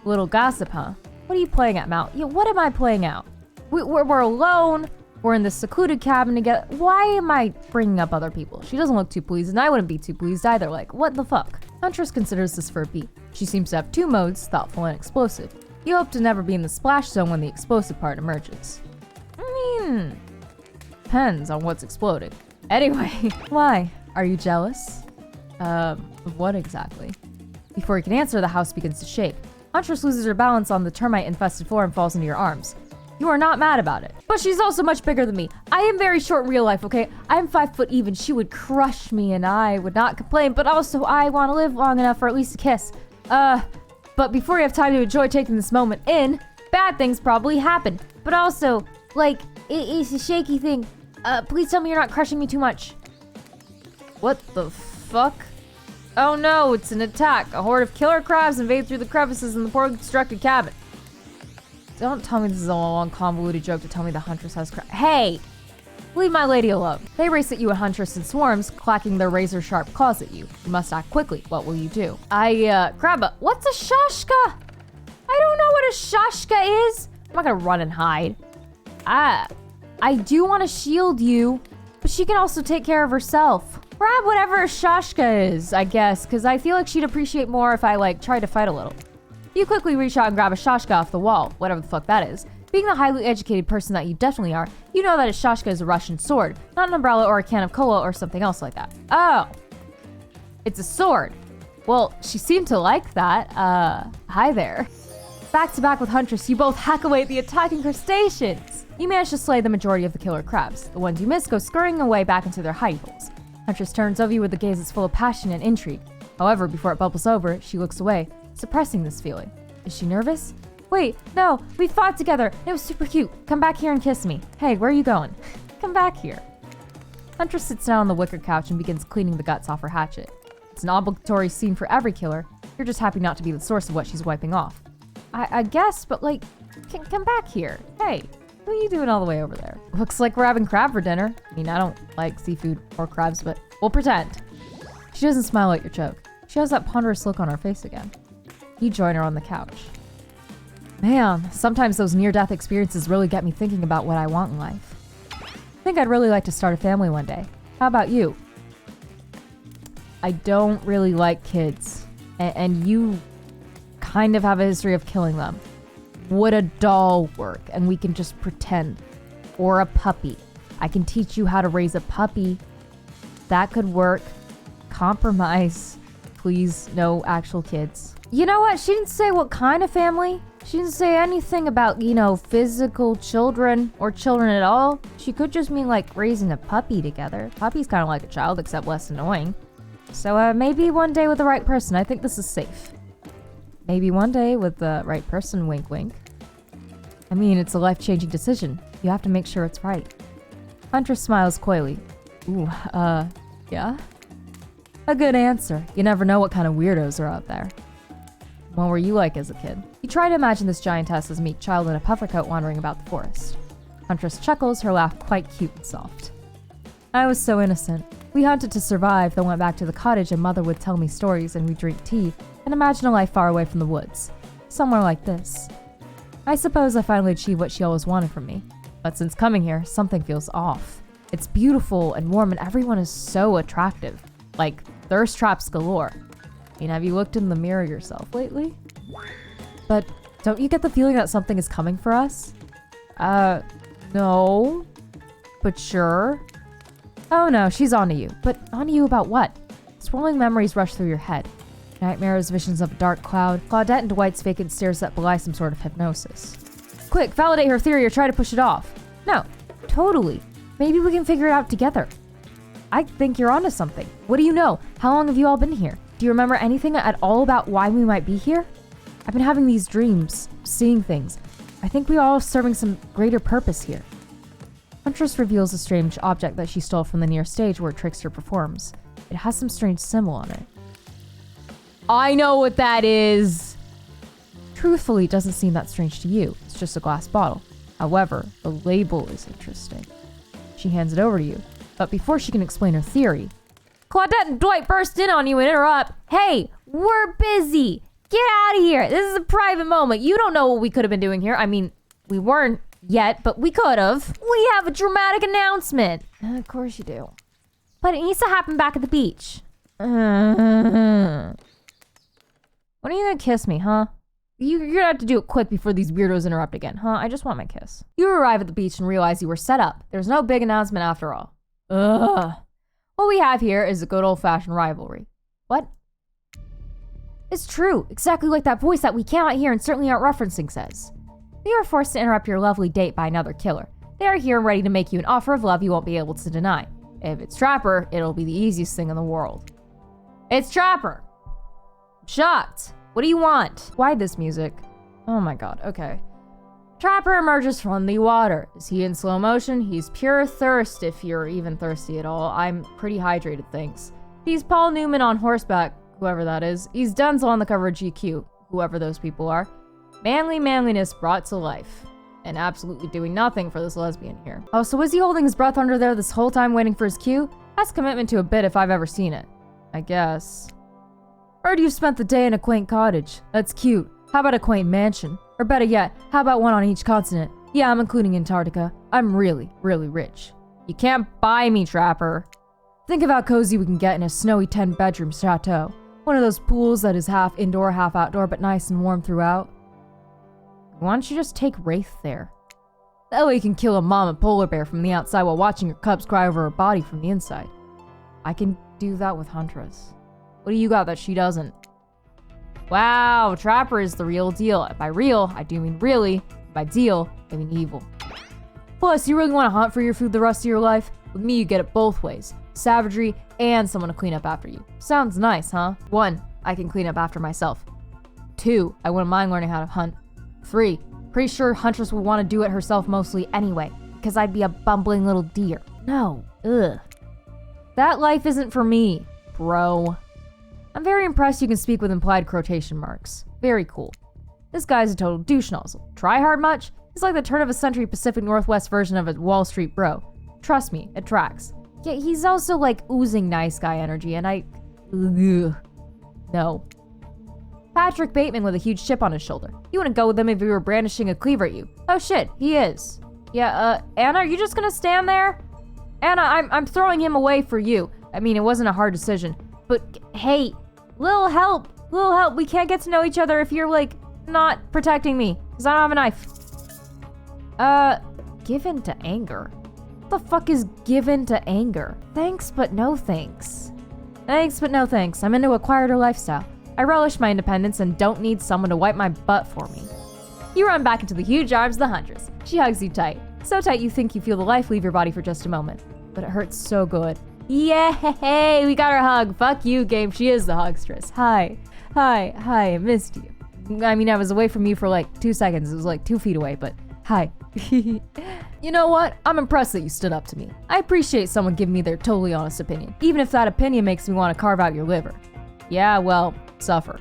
Little gossip, huh? What are you playing at, Mal? Yeah, what am I playing out? We're alone. We're in this secluded cabin together. Why am I bringing up other people? She doesn't look too pleased, and I wouldn't be too pleased either. Like, what the fuck? Huntress considers this for a beat. She seems to have two modes, thoughtful and explosive. You hope to never be in the splash zone when the explosive part emerges. I mean, depends on what's exploding. Anyway, why? Are you jealous? Of what exactly? Before you can answer, the house begins to shake. Huntress loses her balance on the termite-infested floor and falls into your arms. You are not mad about it. But she's also much bigger than me. I am very short in real life, okay? I'm 5 foot even. She would crush me and I would not complain, but also I want to live long enough for at least a kiss. But before you have time to enjoy taking this moment in, bad things probably happen. But also, like, it's a shaky thing. Please tell me you're not crushing me too much. What the fuck? Oh no, it's an attack. A horde of killer crabs invade through the crevices in the poorly constructed cabin. Don't tell me this is a long, convoluted joke to tell me the Huntress has Hey! Leave my lady alone. They race at you at Huntress in swarms, clacking their razor-sharp claws at you. You must act quickly. What will you do? Crabba, what's a shashka? I don't know what a shashka is. I'm not gonna run and hide. I do want to shield you, but she can also take care of herself. Grab whatever a shashka is, I guess, because I feel like she'd appreciate more if I, like, tried to fight a little. You quickly reach out and grab a shashka off the wall, whatever the fuck that is. Being the highly educated person that you definitely are, you know that a shashka is a Russian sword, not an umbrella or a can of cola or something else like that. Oh, it's a sword. Well, she seemed to like that. Hi there. Back to back with Huntress, you both hack away at the attacking crustaceans. You manage to slay the majority of the killer crabs. The ones you miss go scurrying away back into their hidey holes. Huntress turns over you with a gaze that's full of passion and intrigue. However, before it bubbles over, she looks away, suppressing this feeling. Is she nervous? Wait, no, we fought together. It was super cute. Come back here and kiss me. Hey, where are you going? Come back here. Huntress sits down on the wicker couch and begins cleaning the guts off her hatchet. It's an obligatory scene for every killer. You're just happy not to be the source of what she's wiping off. I guess, but like, come back here. Hey, what are you doing all the way over there? Looks like we're having crab for dinner. I mean, I don't like seafood or crabs, but we'll pretend. She doesn't smile at your joke. She has that ponderous look on her face again. You join her on the couch. Man, sometimes those near-death experiences really get me thinking about what I want in life. I think I'd really like to start a family one day. How about you? I don't really like kids. And you kind of have a history of killing them. Would a doll work and we can just pretend? Or a puppy. I can teach you how to raise a puppy. That could work. Compromise. Please, no actual kids. You know what? She didn't say what kind of family. She didn't say anything about, you know, physical children or children at all. She could just mean like raising a puppy together. Puppy's kind of like a child, except less annoying. So maybe one day with the right person. I think this is safe. Maybe one day with the right person, wink wink. I mean, it's a life-changing decision. You have to make sure it's right. Huntress smiles coyly. Ooh, yeah? A good answer. You never know what kind of weirdos are out there. What were you like as a kid? You try to imagine this giantess as a meek child in a puffer coat wandering about the forest. Huntress chuckles, her laugh quite cute and soft. I was so innocent. We hunted to survive, then went back to the cottage and Mother would tell me stories and we'd drink tea and imagine a life far away from the woods. Somewhere like this. I suppose I finally achieved what she always wanted from me. But since coming here, something feels off. It's beautiful and warm and everyone is so attractive. Like, thirst traps galore. I mean, have you looked in the mirror yourself lately? But don't you get the feeling that something is coming for us? No. But sure. Oh no, she's onto you. But onto you about what? Swirling memories rush through your head. Nightmares, visions of a dark cloud, Claudette and Dwight's vacant stares that belie some sort of hypnosis. Quick, validate her theory or try to push it off. No, totally. Maybe we can figure it out together. I think you're onto something. What do you know? How long have you all been here? Do you remember anything at all about why we might be here? I've been having these dreams, seeing things. I think we all are serving some greater purpose here. Huntress reveals a strange object that she stole from the near stage where Trickster performs. It has some strange symbol on it. I know what that is! Truthfully, it doesn't seem that strange to you. It's just a glass bottle. However, the label is interesting. She hands it over to you, but before she can explain her theory, Claudette and Dwight burst in on you and interrupt. Hey, we're busy! Get out of here! This is a private moment. You don't know what we could have been doing here. I mean, we weren't yet, but we could have. We have a dramatic announcement. Of course you do. But it needs to happen back at the beach. When are you gonna kiss me, huh? You're gonna have to do it quick before these weirdos interrupt again, huh? I just want my kiss. You arrive at the beach and realize you were set up. There's no big announcement after all. Ugh. What we have here is a good old-fashioned rivalry. What? It's true, exactly like that voice that we cannot hear and certainly aren't referencing says. You are forced to interrupt your lovely date by another killer. They are here and ready to make you an offer of love you won't be able to deny. If it's Trapper, it'll be the easiest thing in the world. It's Trapper! Shocked. What do you want? Why this music? Oh my god, okay. Trapper emerges from the water. Is he in slow motion? He's pure thirst, if you're even thirsty at all. I'm pretty hydrated, thanks. He's Paul Newman on horseback, whoever that is. He's Denzel on the cover of GQ, whoever those people are. Manliness brought to life. And absolutely doing nothing for this lesbian here. Oh, so was he holding his breath under there this whole time waiting for his cue? That's commitment to a bit if I've ever seen it. I guess. Heard you've spent the day in a quaint cottage. That's cute. How about a quaint mansion? Or better yet, how about one on each continent? Yeah, I'm including Antarctica. I'm really, really rich. You can't buy me, Trapper. Think of how cozy we can get in a snowy 10-bedroom chateau. One of those pools that is half indoor, half outdoor, but nice and warm throughout. Why don't you just take Wraith there? That way you can kill a mama polar bear from the outside while watching her cubs cry over her body from the inside. I can do that with Huntress. What do you got that she doesn't? Wow, Trapper is the real deal. By real, I do mean really. By deal, I mean evil. Plus, you really want to hunt for your food the rest of your life? With me, you get it both ways. Savagery and someone to clean up after you. Sounds nice, huh? 1, I can clean up after myself. 2, I wouldn't mind learning how to hunt. 3, pretty sure Huntress would want to do it herself mostly anyway, because I'd be a bumbling little deer. No, ugh. That life isn't for me, bro. I'm very impressed you can speak with implied quotation marks. Very cool. This guy's a total douche nozzle. Try hard much? He's like the turn-of-a-century Pacific Northwest version of a Wall Street bro. Trust me, it tracks. Yeah, he's also like oozing nice guy energy, and ugh. No. Patrick Bateman with a huge chip on his shoulder. You wouldn't go with him if he were brandishing a cleaver at you. Oh shit, he is. Yeah, Anna, are you just gonna stand there? Anna, I'm throwing him away for you. I mean, it wasn't a hard decision. But, hey, little help, we can't get to know each other if you're, like, not protecting me, because I don't have a knife. Given to anger? What the fuck is given to anger? Thanks, but no thanks. Thanks, but no thanks. I'm into a quieter lifestyle. I relish my independence and don't need someone to wipe my butt for me. You run back into the huge arms of the Huntress. She hugs you tight. So tight you think you feel the life leave your body for just a moment. But it hurts so good. Yay! We got our hug. Fuck you, game. She is the hugstress. Hi, I missed you. I mean, I was away from you for like 2 seconds. It was like 2 feet away, but hi. You know what? I'm impressed that you stood up to me. I appreciate someone giving me their totally honest opinion, even if that opinion makes me want to carve out your liver. Yeah, well, suffer.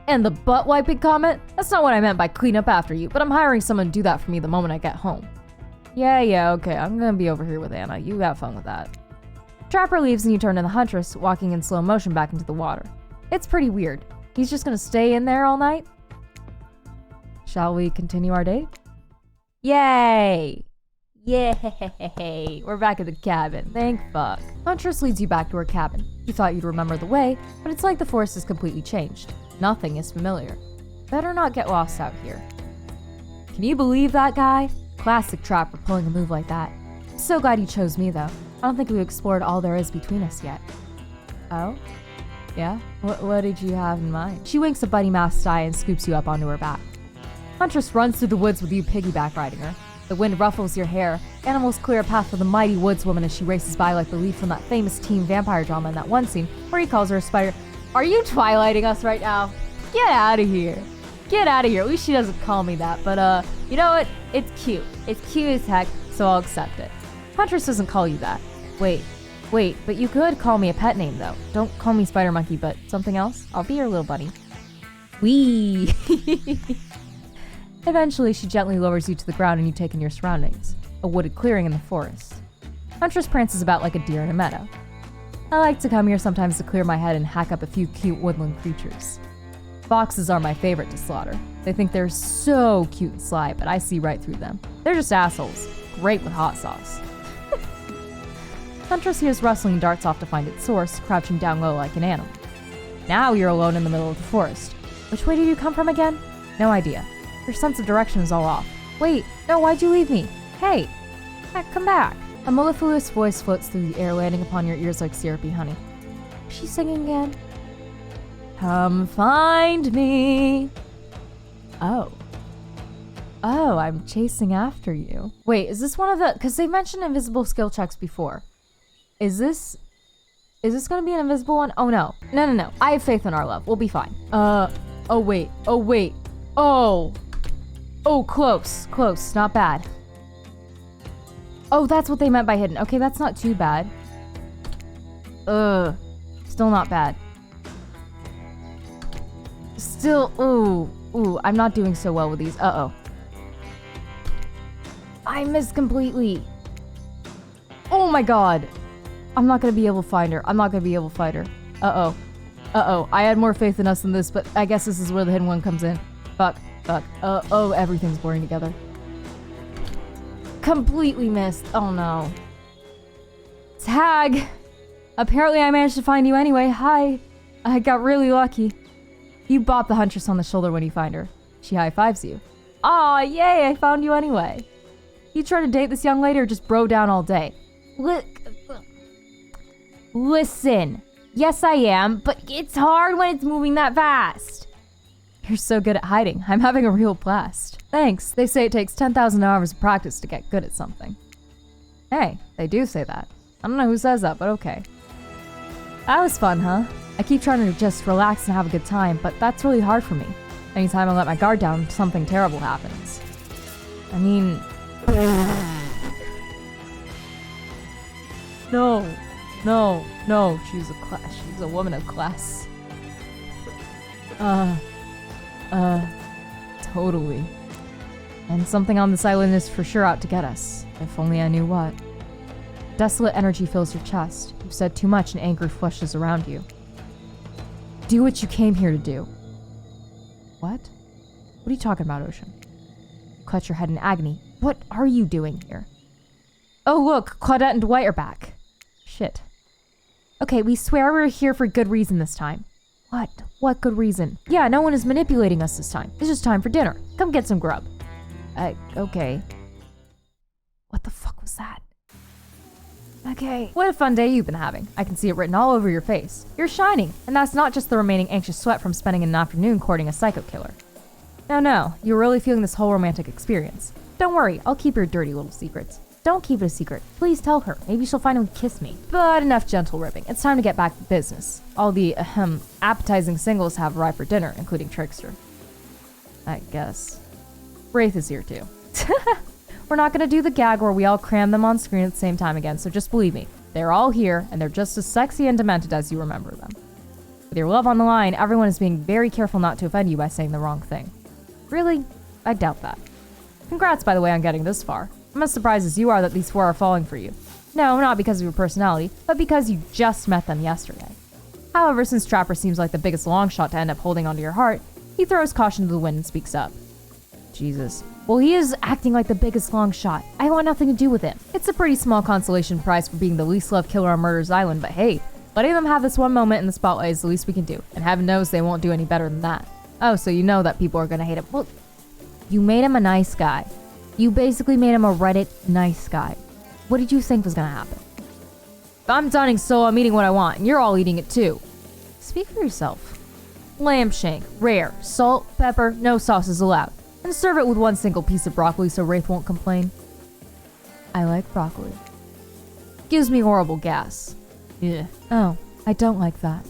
And the butt wiping comment? That's not what I meant by clean up after you, but I'm hiring someone to do that for me the moment I get home. Yeah, okay. I'm gonna be over here with Anna. You have fun with that. Trapper leaves and you turn to the Huntress, walking in slow motion back into the water. It's pretty weird. He's just gonna stay in there all night? Shall we continue our date? Yay! Yay! We're back at the cabin. Thank fuck. Huntress leads you back to her cabin. You thought you'd remember the way, but it's like the forest has completely changed. Nothing is familiar. Better not get lost out here. Can you believe that guy? Classic Trapper pulling a move like that. I'm so glad you chose me though. I don't think we've explored all there is between us yet. Oh? Yeah? What did you have in mind? She winks a buddy masked eye and scoops you up onto her back. Huntress runs through the woods with you piggyback riding her. The wind ruffles your hair. Animals clear a path for the mighty woodswoman as she races by like the leaf from that famous teen vampire drama in that one scene where he calls her a spider. Are you twilighting us right now? Get out of here. Get out of here. At least she doesn't call me that, but you know what? It's cute. It's cute as heck, so I'll accept it. Huntress doesn't call you that. Wait, but you could call me a pet name though. Don't call me Spider Monkey, but something else? I'll be your little buddy. Wee. Eventually, she gently lowers you to the ground and you take in your surroundings. A wooded clearing in the forest. Huntress prances about like a deer in a meadow. I like to come here sometimes to clear my head and hack up a few cute woodland creatures. Foxes are my favorite to slaughter. They think they're so cute and sly, but I see right through them. They're just assholes. Great with hot sauce. Huntress hears rustling and darts off to find its source, crouching down low like an animal. Now you're alone in the middle of the forest. Which way did you come from again? No idea. Your sense of direction is all off. Wait, no, why'd you leave me? Hey, come back. A mellifluous voice floats through the air, landing upon your ears like syrupy honey. Is she singing again? Come find me. Oh, I'm chasing after you. Wait, is this one of the... Because they mentioned invisible skill checks before. Is this gonna be an invisible one? Oh, no. No. I have faith in our love. We'll be fine. Oh, wait. Oh, close. Not bad. Oh, that's what they meant by hidden. Okay, that's not too bad. Still not bad. Still, ooh, I'm not doing so well with these. Uh-oh. I missed completely. Oh my god. I'm not gonna be able to find her. Uh-oh. I had more faith in us than this, but I guess this is where the hidden one comes in. Fuck. Everything's blurring together. Completely missed. Oh no. Tag! Apparently I managed to find you anyway. Hi. I got really lucky. You bop the Huntress on the shoulder when you find her. She high-fives you. Aw, yay, I found you anyway. You try to date this young lady or just bro down all day? Listen. Yes, I am, but it's hard when it's moving that fast. You're so good at hiding. I'm having a real blast. Thanks. They say it takes 10,000 hours of practice to get good at something. Hey, they do say that. I don't know who says that, but okay. That was fun, huh? I keep trying to just relax and have a good time, but that's really hard for me. Anytime I let my guard down, something terrible happens. I mean... No. She's a woman of class. Totally. And something on this island is for sure out to get us. If only I knew what. Desolate energy fills your chest. You've said too much and anger flushes around you. Do what you came here to do. What? What are you talking about, Ocean? Clutch your head in agony. What are you doing here? Oh look, Claudette and Dwight are back. Shit. Okay, we swear we're here for good reason this time. What? What good reason? Yeah, no one is manipulating us this time. It's just time for dinner. Come get some grub. Okay. What the fuck was that? Okay. What a fun day you've been having. I can see it written all over your face. You're shining, and that's not just the remaining anxious sweat from spending an afternoon courting a psycho killer. No, you're really feeling this whole romantic experience. Don't worry, I'll keep your dirty little secrets. Don't keep it a secret. Please tell her. Maybe she'll finally kiss me. But enough gentle ribbing. It's time to get back to business. All the, appetizing singles have arrived for dinner, including Trickster. I guess. Wraith is here too. We're not gonna do the gag where we all cram them on screen at the same time again, so just believe me. They're all here, and they're just as sexy and demented as you remember them. With your love on the line, everyone is being very careful not to offend you by saying the wrong thing. Really? I doubt that. Congrats, by the way, on getting this far. I'm as surprised as you are that these four are falling for you. No, not because of your personality, but because you just met them yesterday. However, since Trapper seems like the biggest long shot to end up holding onto your heart, he throws caution to the wind and speaks up. Jesus. Well, he is acting like the biggest long shot. I want nothing to do with him. It's a pretty small consolation prize for being the least loved killer on Murder's Island, but hey, letting them have this one moment in the spotlight is the least we can do, and heaven knows they won't do any better than that. Oh, so you know that people are gonna hate him. Well, you made him a nice guy. You basically made him a Reddit nice guy. What did you think was gonna happen? I'm dining so I'm eating what I want, and you're all eating it too. Speak for yourself. Lamb shank, rare, salt, pepper, no sauces allowed. And serve it with one single piece of broccoli so Wraith won't complain. I like broccoli. Gives me horrible gas. Yeah. Oh, I don't like that.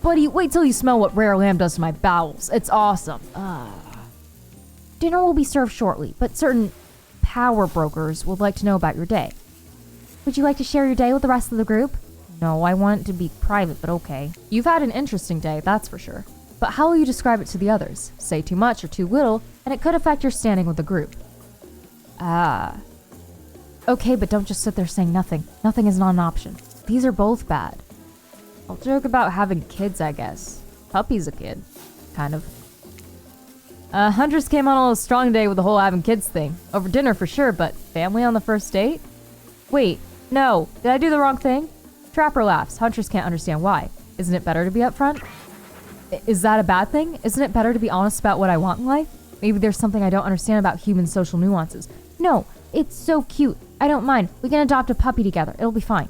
Buddy, wait till you smell what rare lamb does to my bowels. It's awesome. Dinner will be served shortly, but certain power brokers would like to know about your day. Would you like to share your day with the rest of the group? No, I want it to be private, but okay. You've had an interesting day, that's for sure. But how will you describe it to the others? Say too much or too little, and it could affect your standing with the group. Okay, but don't just sit there saying nothing. Nothing is not an option. These are both bad. I'll joke about having kids, I guess. Puppy's a kid. Kind of. Huntress came on a little strong day with the whole having kids thing. Over dinner for sure, but family on the first date? Wait, no. Did I do the wrong thing? Trapper laughs. Huntress can't understand why. Isn't it better to be upfront? Is that a bad thing? Isn't it better to be honest about what I want in life? Maybe there's something I don't understand about human social nuances. No, it's so cute. I don't mind. We can adopt a puppy together. It'll be fine.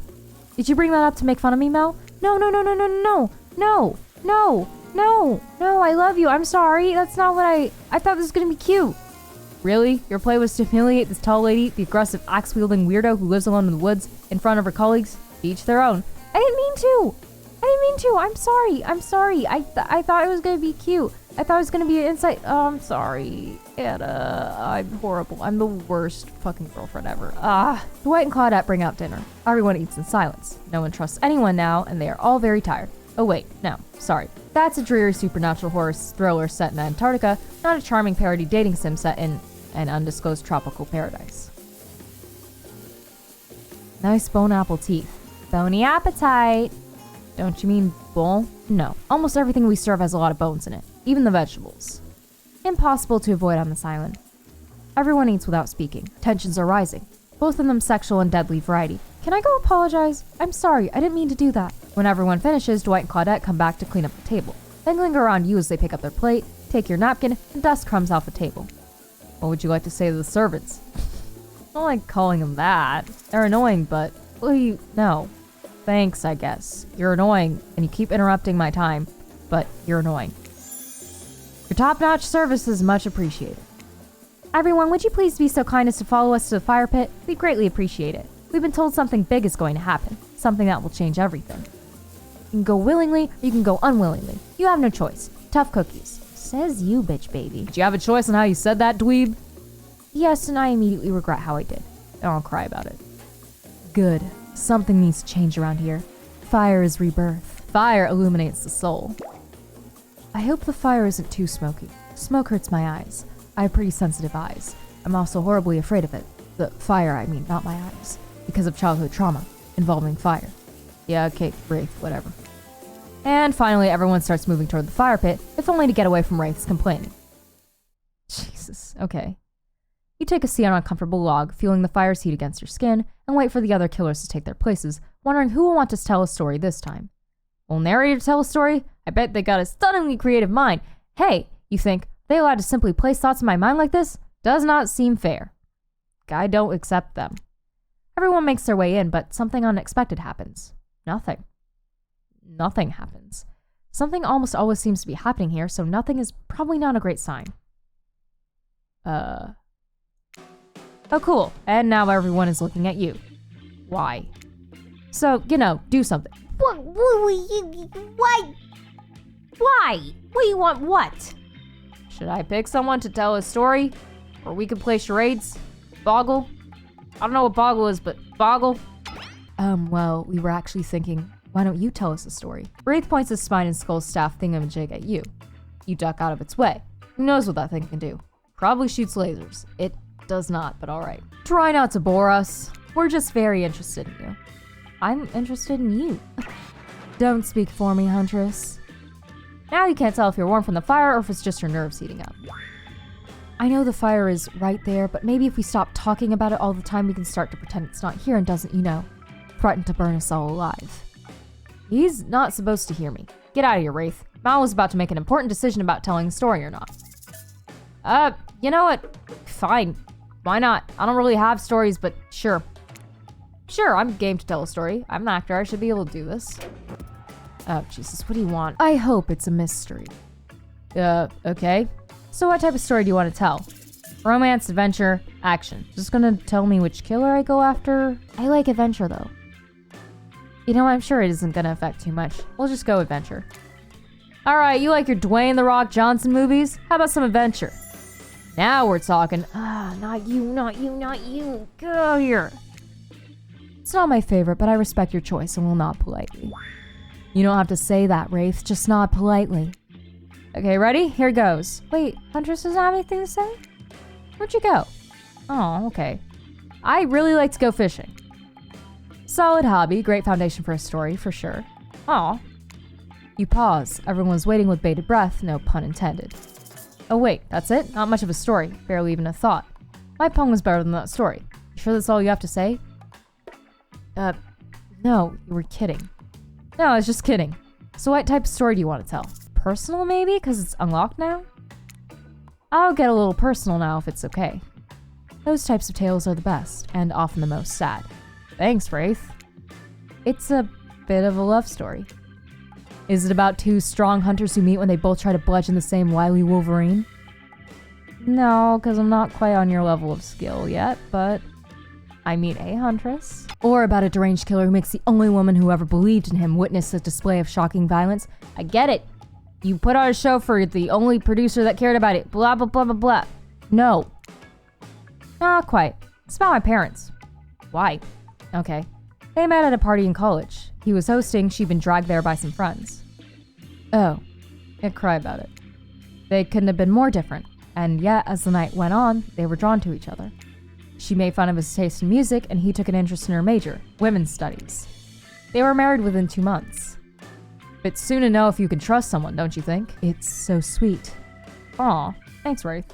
Did you bring that up to make fun of me, Mel? No, I love you. I'm sorry. That's not what I thought this was gonna be cute. Really? Your play was to humiliate this tall lady, the aggressive axe-wielding weirdo who lives alone in the woods in front of her colleagues? Each their own. I didn't mean to. I'm sorry. I thought it was gonna be cute. I thought it was gonna be an insight. Oh, I'm sorry. Anna, I'm horrible. I'm the worst fucking girlfriend ever. Dwight and Claudette bring out dinner. Everyone eats in silence. No one trusts anyone now, and they are all very tired. Oh wait, no, sorry. That's a dreary supernatural horror thriller set in Antarctica, not a charming parody dating sim set in an undisclosed tropical paradise. Nice bone apple teeth. Bony appetite. Don't you mean bone? No, almost everything we serve has a lot of bones in it, even the vegetables. Impossible to avoid on this island. Everyone eats without speaking. Tensions are rising, both of them sexual and deadly variety. Can I go apologize? I'm sorry, I didn't mean to do that. When everyone finishes, Dwight and Claudette come back to clean up the table. Then linger around you as they pick up their plate, take your napkin, and dust crumbs off the table. What would you like to say to the servants? I don't like calling them that. They're annoying, but, well, no. Thanks, I guess. You're annoying, and you keep interrupting my time, but you're annoying. Your top-notch service is much appreciated. Everyone, would you please be so kind as to follow us to the fire pit? We'd greatly appreciate it. We've been told something big is going to happen. Something that will change everything. You can go willingly, or you can go unwillingly. You have no choice. Tough cookies. Says you, bitch baby. Did you have a choice on how you said that, dweeb? Yes, and I immediately regret how I did. And I'll cry about it. Good. Something needs to change around here. Fire is rebirth. Fire illuminates the soul. I hope the fire isn't too smoky. Smoke hurts my eyes. I have pretty sensitive eyes. I'm also horribly afraid of it. The fire, I mean, not my eyes. Because of childhood trauma involving fire. Yeah, okay, Wraith, whatever. And finally, everyone starts moving toward the fire pit, if only to get away from Wraith's complaining. Jesus, okay. You take a seat on a comfortable log, feeling the fire's heat against your skin, and wait for the other killers to take their places, wondering who will want to tell a story this time. Will narrator tell a story? I bet they got a stunningly creative mind. Hey, you think, they allowed to simply place thoughts in my mind like this? Does not seem fair. I don't accept them. Everyone makes their way in, but something unexpected happens. Nothing. Nothing happens. Something almost always seems to be happening here, so nothing is probably not a great sign. Oh, cool. And now everyone is looking at you. Why? So, do something. What? Why? Why? What do you want what? Should I pick someone to tell a story? Or we could play charades? Boggle? I don't know what Boggle is, but Boggle? Well, we were actually thinking, why don't you tell us a story? Wraith points his spine and skull staff thingamajig at you. You duck out of its way. Who knows what that thing can do? Probably shoots lasers. It does not, but alright. Try not to bore us. We're just very interested in you. I'm interested in you. Don't speak for me, Huntress. Now you can't tell if you're warm from the fire or if it's just your nerves heating up. I know the fire is right there, but maybe if we stop talking about it all the time, we can start to pretend it's not here and doesn't, threaten to burn us all alive. He's not supposed to hear me. Get out of here, Wraith. Mal was about to make an important decision about telling a story or not. You know what? Fine. Why not? I don't really have stories, but sure. Sure, I'm game to tell a story. I'm an actor. I should be able to do this. Oh, Jesus, what do you want? I hope it's a mystery. Okay. So what type of story do you want to tell? Romance, adventure, action. Just gonna tell me which killer I go after? I like adventure, though. You know, I'm sure it isn't gonna affect too much. We'll just go adventure. Alright, you like your Dwayne "The Rock" Johnson movies? How about some adventure? Now we're talking. Not you, not you, not you. Get out of here. It's not my favorite, but I respect your choice and will nod politely. You don't have to say that, Wraith. Just nod politely. Okay, ready? Here goes. Wait, Huntress doesn't have anything to say? Where'd you go? Oh, okay. I really like to go fishing. Solid hobby, great foundation for a story, for sure. Aw. You pause. Everyone's waiting with bated breath, no pun intended. Oh wait, that's it? Not much of a story. Barely even a thought. My poem was better than that story. You sure that's all you have to say? No, you were kidding. No, I was just kidding. So what type of story do you want to tell? Personal, maybe? Because it's unlocked now? I'll get a little personal now if it's okay. Those types of tales are the best, and often the most sad. Thanks, Wraith. It's a bit of a love story. Is it about two strong hunters who meet when they both try to bludgeon the same wily Wolverine? No, because I'm not quite on your level of skill yet, but I meet a huntress. Or about a deranged killer who makes the only woman who ever believed in him witness a display of shocking violence. I get it. You put on a show for the only producer that cared about it. Blah, blah, blah, blah, blah. No. Not quite. It's about my parents. Why? Okay. They met at a party in college. He was hosting, she'd been dragged there by some friends. Oh. I'd cry about it. They couldn't have been more different. And yet, as the night went on, they were drawn to each other. She made fun of his taste in music, and he took an interest in her major, women's studies. They were married within 2 months. It's soon to know if you can trust someone, don't you think? It's so sweet. Aw, thanks, Wraith.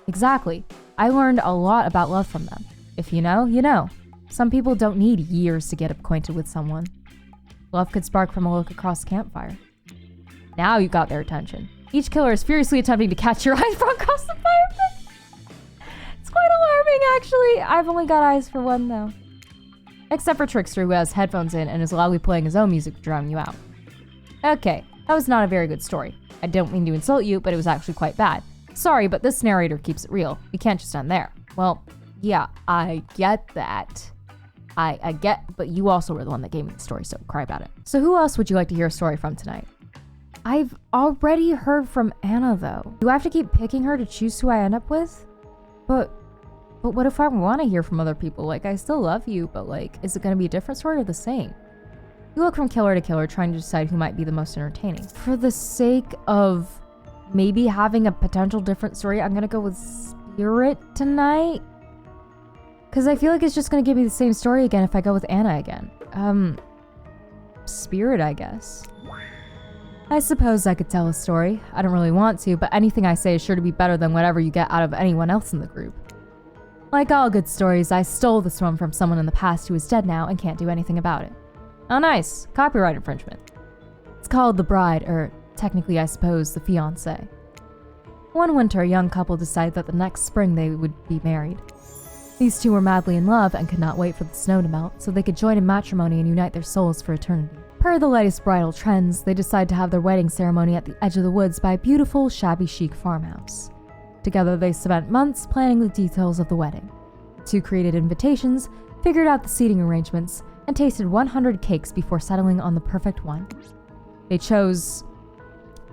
Exactly. I learned a lot about love from them. If you know, you know. Some people don't need years to get acquainted with someone. Love could spark from a look across the campfire. Now you got their attention. Each killer is furiously attempting to catch your eyes from across the fire pit. It's quite alarming, actually. I've only got eyes for one, though. Except for Trickster, who has headphones in and is loudly playing his own music to drown you out. Okay, that was not a very good story. I don't mean to insult you, but it was actually quite bad. Sorry, but this narrator keeps it real. We can't just end there. Well, yeah, I get that. I get, but you also were the one that gave me the story, so cry about it. So who else would you like to hear a story from tonight? I've already heard from Anna, though. Do I have to keep picking her to choose who I end up with? But what if I want to hear from other people? Like, I still love you, but like, is it going to be a different story or the same? You look from killer to killer, trying to decide who might be the most entertaining. For the sake of maybe having a potential different story, I'm going to go with Spirit tonight. Because I feel like it's just going to give me the same story again if I go with Anna again. Spirit, I guess. I suppose I could tell a story. I don't really want to, but anything I say is sure to be better than whatever you get out of anyone else in the group. Like all good stories, I stole this one from someone in the past who is dead now and can't do anything about it. Oh nice, copyright infringement. It's called The Bride, or technically I suppose the fiancé. One winter, a young couple decided that the next spring they would be married. These two were madly in love and could not wait for the snow to melt so they could join in matrimony and unite their souls for eternity. Per the latest bridal trends, they decide to have their wedding ceremony at the edge of the woods by a beautiful, shabby chic farmhouse. Together they spent months planning the details of the wedding. The two created invitations, figured out the seating arrangements, and tasted 100 cakes before settling on the perfect one. They chose...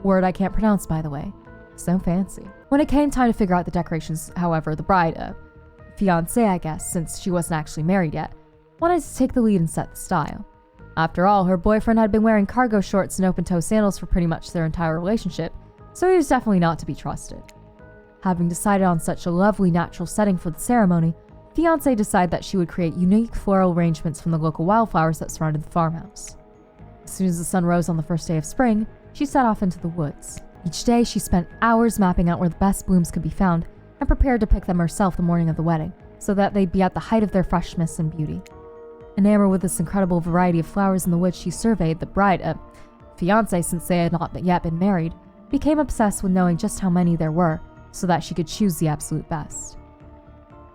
word I can't pronounce, by the way. So fancy. When it came time to figure out the decorations, however, the bride, fiancé I guess, since she wasn't actually married yet, wanted to take the lead and set the style. After all, her boyfriend had been wearing cargo shorts and open-toe sandals for pretty much their entire relationship, so he was definitely not to be trusted. Having decided on such a lovely natural setting for the ceremony, fiancé decided that she would create unique floral arrangements from the local wildflowers that surrounded the farmhouse. As soon as the sun rose on the first day of spring, she set off into the woods. Each day, she spent hours mapping out where the best blooms could be found and prepared to pick them herself the morning of the wedding, so that they'd be at the height of their freshness and beauty. Enamored with this incredible variety of flowers in the woods she surveyed, the bride, fiancé since they had not yet been married, became obsessed with knowing just how many there were, so that she could choose the absolute best.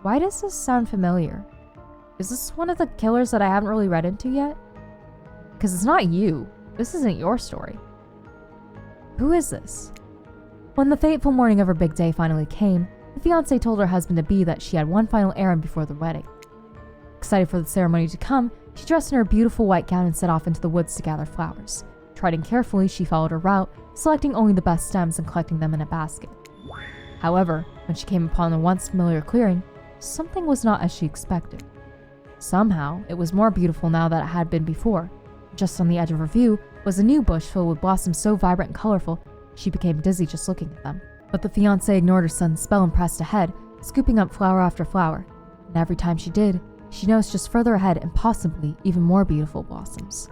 Why does this sound familiar? Is this one of the killers that I haven't really read into yet? Because it's not you. This isn't your story. Who is this? When the fateful morning of her big day finally came, the fiancée told her husband-to-be that she had one final errand before the wedding. Excited for the ceremony to come, she dressed in her beautiful white gown and set off into the woods to gather flowers. Treading carefully, she followed her route, selecting only the best stems and collecting them in a basket. However, when she came upon the once familiar clearing, something was not as she expected. Somehow, it was more beautiful now than it had been before. Just on the edge of her view was a new bush filled with blossoms so vibrant and colorful, she became dizzy just looking at them. But the fiancée ignored her son's spell and pressed ahead, scooping up flower after flower. And every time she did, she noticed just further ahead and possibly even more beautiful blossoms.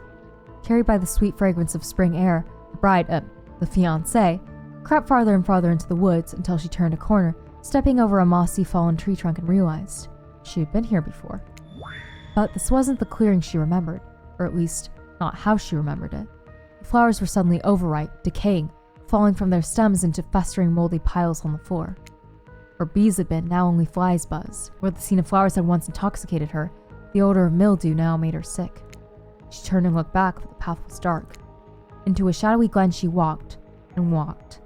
Carried by the sweet fragrance of spring air, the fiancée, crept farther and farther into the woods until she turned a corner, stepping over a mossy fallen tree trunk and realized she had been here before. But this wasn't the clearing she remembered, or at least not how she remembered it. The flowers were suddenly overripe, decaying, falling from their stems into festering moldy piles on the floor. Where bees had been, now only flies buzzed. Where the scene of flowers had once intoxicated her, the odor of mildew now made her sick. She turned and looked back, but the path was dark. Into a shadowy glen she walked, and walked,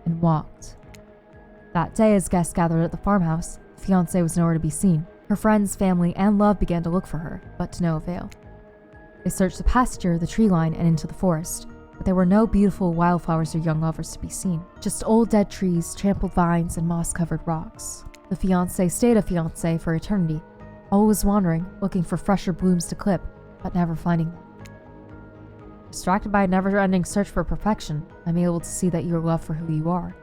and walked. That day, as guests gathered at the farmhouse, the fiancée was nowhere to be seen. Her friends, family, and love began to look for her, but to no avail. They searched the pasture, the tree line, and into the forest, but there were no beautiful wildflowers or young lovers to be seen. Just old dead trees, trampled vines, and moss-covered rocks. The fiancé stayed a fiancé for eternity, always wandering, looking for fresher blooms to clip, but never finding them. Distracted by a never-ending search for perfection, I'm able to see that you are loved for who you are.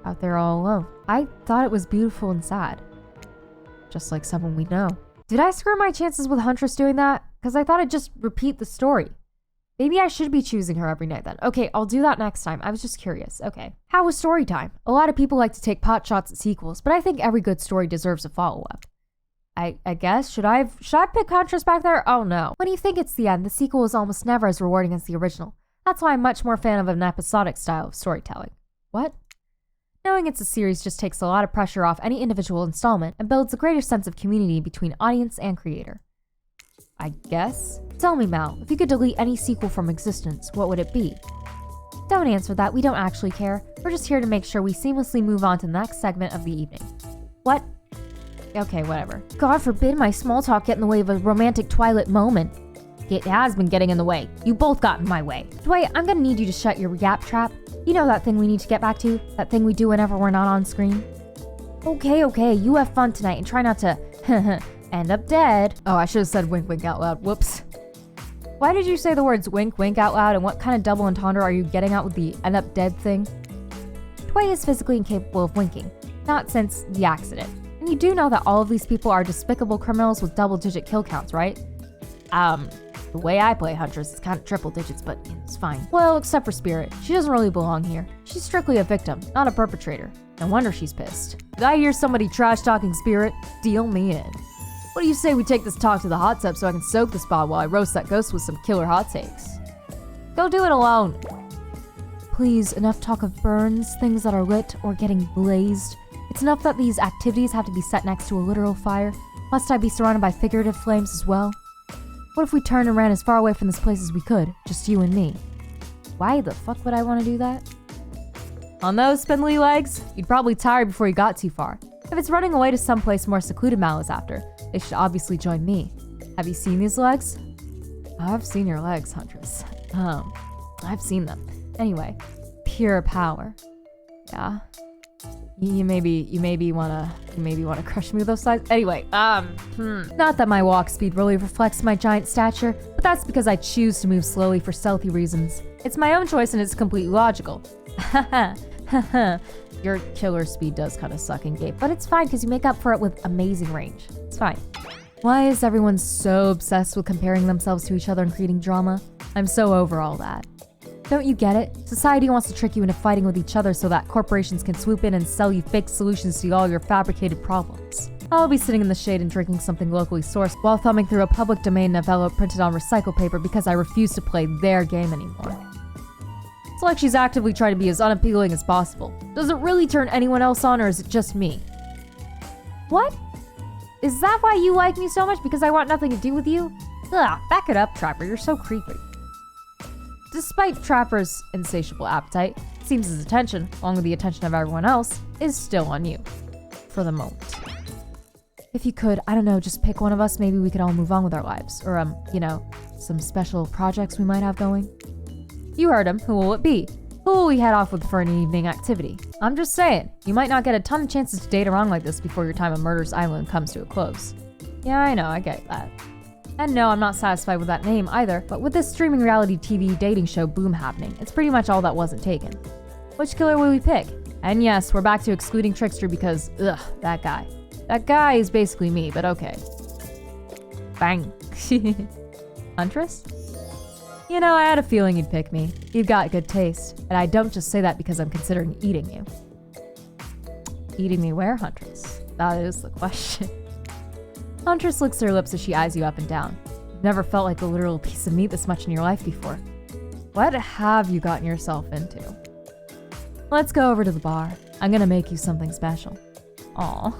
Out there all alone. I thought it was beautiful and sad. Just like someone we know. Did I screw my chances with Huntress doing that? Because I thought I'd just repeat the story. Maybe I should be choosing her every night then. Okay, I'll do that next time. I was just curious. Okay. How was story time? A lot of people like to take pot shots at sequels, but I think every good story deserves a follow-up. I guess, should I pick Huntress back there? Oh no. When you think it's the end, the sequel is almost never as rewarding as the original. That's why I'm much more fan of an episodic style of storytelling. What? Knowing it's a series just takes a lot of pressure off any individual installment and builds a greater sense of community between audience and creator. I guess? Tell me, Mal, if you could delete any sequel from existence, what would it be? Don't answer that, we don't actually care. We're just here to make sure we seamlessly move on to the next segment of the evening. What? Okay, whatever. God forbid my small talk get in the way of a romantic Twilight moment. It has been getting in the way. You both got in my way. Dwight, I'm gonna need you to shut your yap trap. You know that thing we need to get back to? That thing we do whenever we're not on screen? Okay, you have fun tonight and try not to end up dead. Oh, I should have said wink wink out loud. Whoops. Why did you say the words wink wink out loud, and what kind of double entendre are you getting at with the end up dead thing? Dwight is physically incapable of winking, not since the accident. And you do know that all of these people are despicable criminals with double-digit kill counts, right? The way I play Huntress is kind of triple digits, but it's fine. Well, except for Spirit. She doesn't really belong here. She's strictly a victim, not a perpetrator. No wonder she's pissed. Did I hear somebody trash-talking Spirit? Deal me in. What do you say we take this talk to the hot tub so I can soak the spot while I roast that ghost with some killer hot takes? Go do it alone. Please, enough talk of burns, things that are lit, or getting blazed. It's enough that these activities have to be set next to a literal fire. Must I be surrounded by figurative flames as well? What if we turned and ran as far away from this place as we could? Just you and me. Why the fuck would I want to do that? On those spindly legs, you'd probably tire before you got too far. If it's running away to someplace more secluded Mal is after, they should obviously join me. Have you seen these legs? I've seen your legs, Huntress. I've seen them. Anyway, pure power. Yeah. You maybe wanna crush me with those sides. Anyway, not that my walk speed really reflects my giant stature, but that's because I choose to move slowly for stealthy reasons. It's my own choice and it's completely logical. Your killer speed does kind of suck in game, but it's fine because you make up for it with amazing range. It's fine. Why is everyone so obsessed with comparing themselves to each other and creating drama? I'm so over all that. Don't you get it? Society wants to trick you into fighting with each other so that corporations can swoop in and sell you fake solutions to all your fabricated problems. I'll be sitting in the shade and drinking something locally sourced while thumbing through a public domain novella printed on recycled paper because I refuse to play their game anymore. It's like she's actively trying to be as unappealing as possible. Does it really turn anyone else on, or is it just me? What? Is that why you like me so much? Because I want nothing to do with you? Ugh, back it up, Trapper. You're so creepy. Despite Trapper's insatiable appetite, it seems his attention, along with the attention of everyone else, is still on you. For the moment. If you could, I don't know, just pick one of us, maybe we could all move on with our lives. Or, some special projects we might have going. You heard him. Who will it be? Who will we head off with for an evening activity? I'm just saying, you might not get a ton of chances to date around like this before your time on Murder's Island comes to a close. Yeah, I know, I get that. And no, I'm not satisfied with that name either, but with this streaming reality TV dating show boom happening, it's pretty much all that wasn't taken. Which killer will we pick? And yes, we're back to excluding Trickster because, that guy. That guy is basically me, but okay. Bang. Huntress? You know, I had a feeling you'd pick me. You've got good taste. And I don't just say that because I'm considering eating you. Eating me where, Huntress? That is the question. Huntress licks her lips as she eyes you up and down. You've never felt like a literal piece of meat this much in your life before. What have you gotten yourself into? Let's go over to the bar. I'm gonna make you something special. Aw.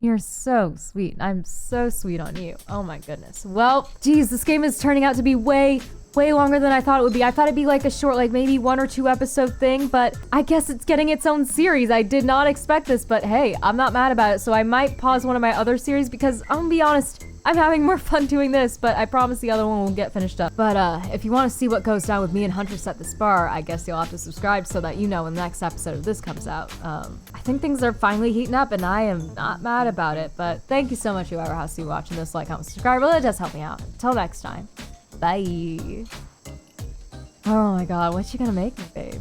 You're so sweet. I'm so sweet on you. Oh my goodness. Well, geez, this game is turning out to be way longer than I thought it would be. I thought it'd be like a short, like maybe 1 or 2 episode thing, but I guess it's getting its own series. I did not expect this, but hey, I'm not mad about it. So I might pause one of my other series because I'm gonna be honest, I'm having more fun doing this, but I promise the other one will get finished up. But if you want to see what goes down with me and Huntress at this bar, I guess you'll have to subscribe so that you know when the next episode of this comes out. I think things are finally heating up and I am not mad about it, but thank you so much whoever has to be watching this. Like, comment, subscribe, really does help me out. Until next time, bye. Oh my god, what you gonna make me, babe?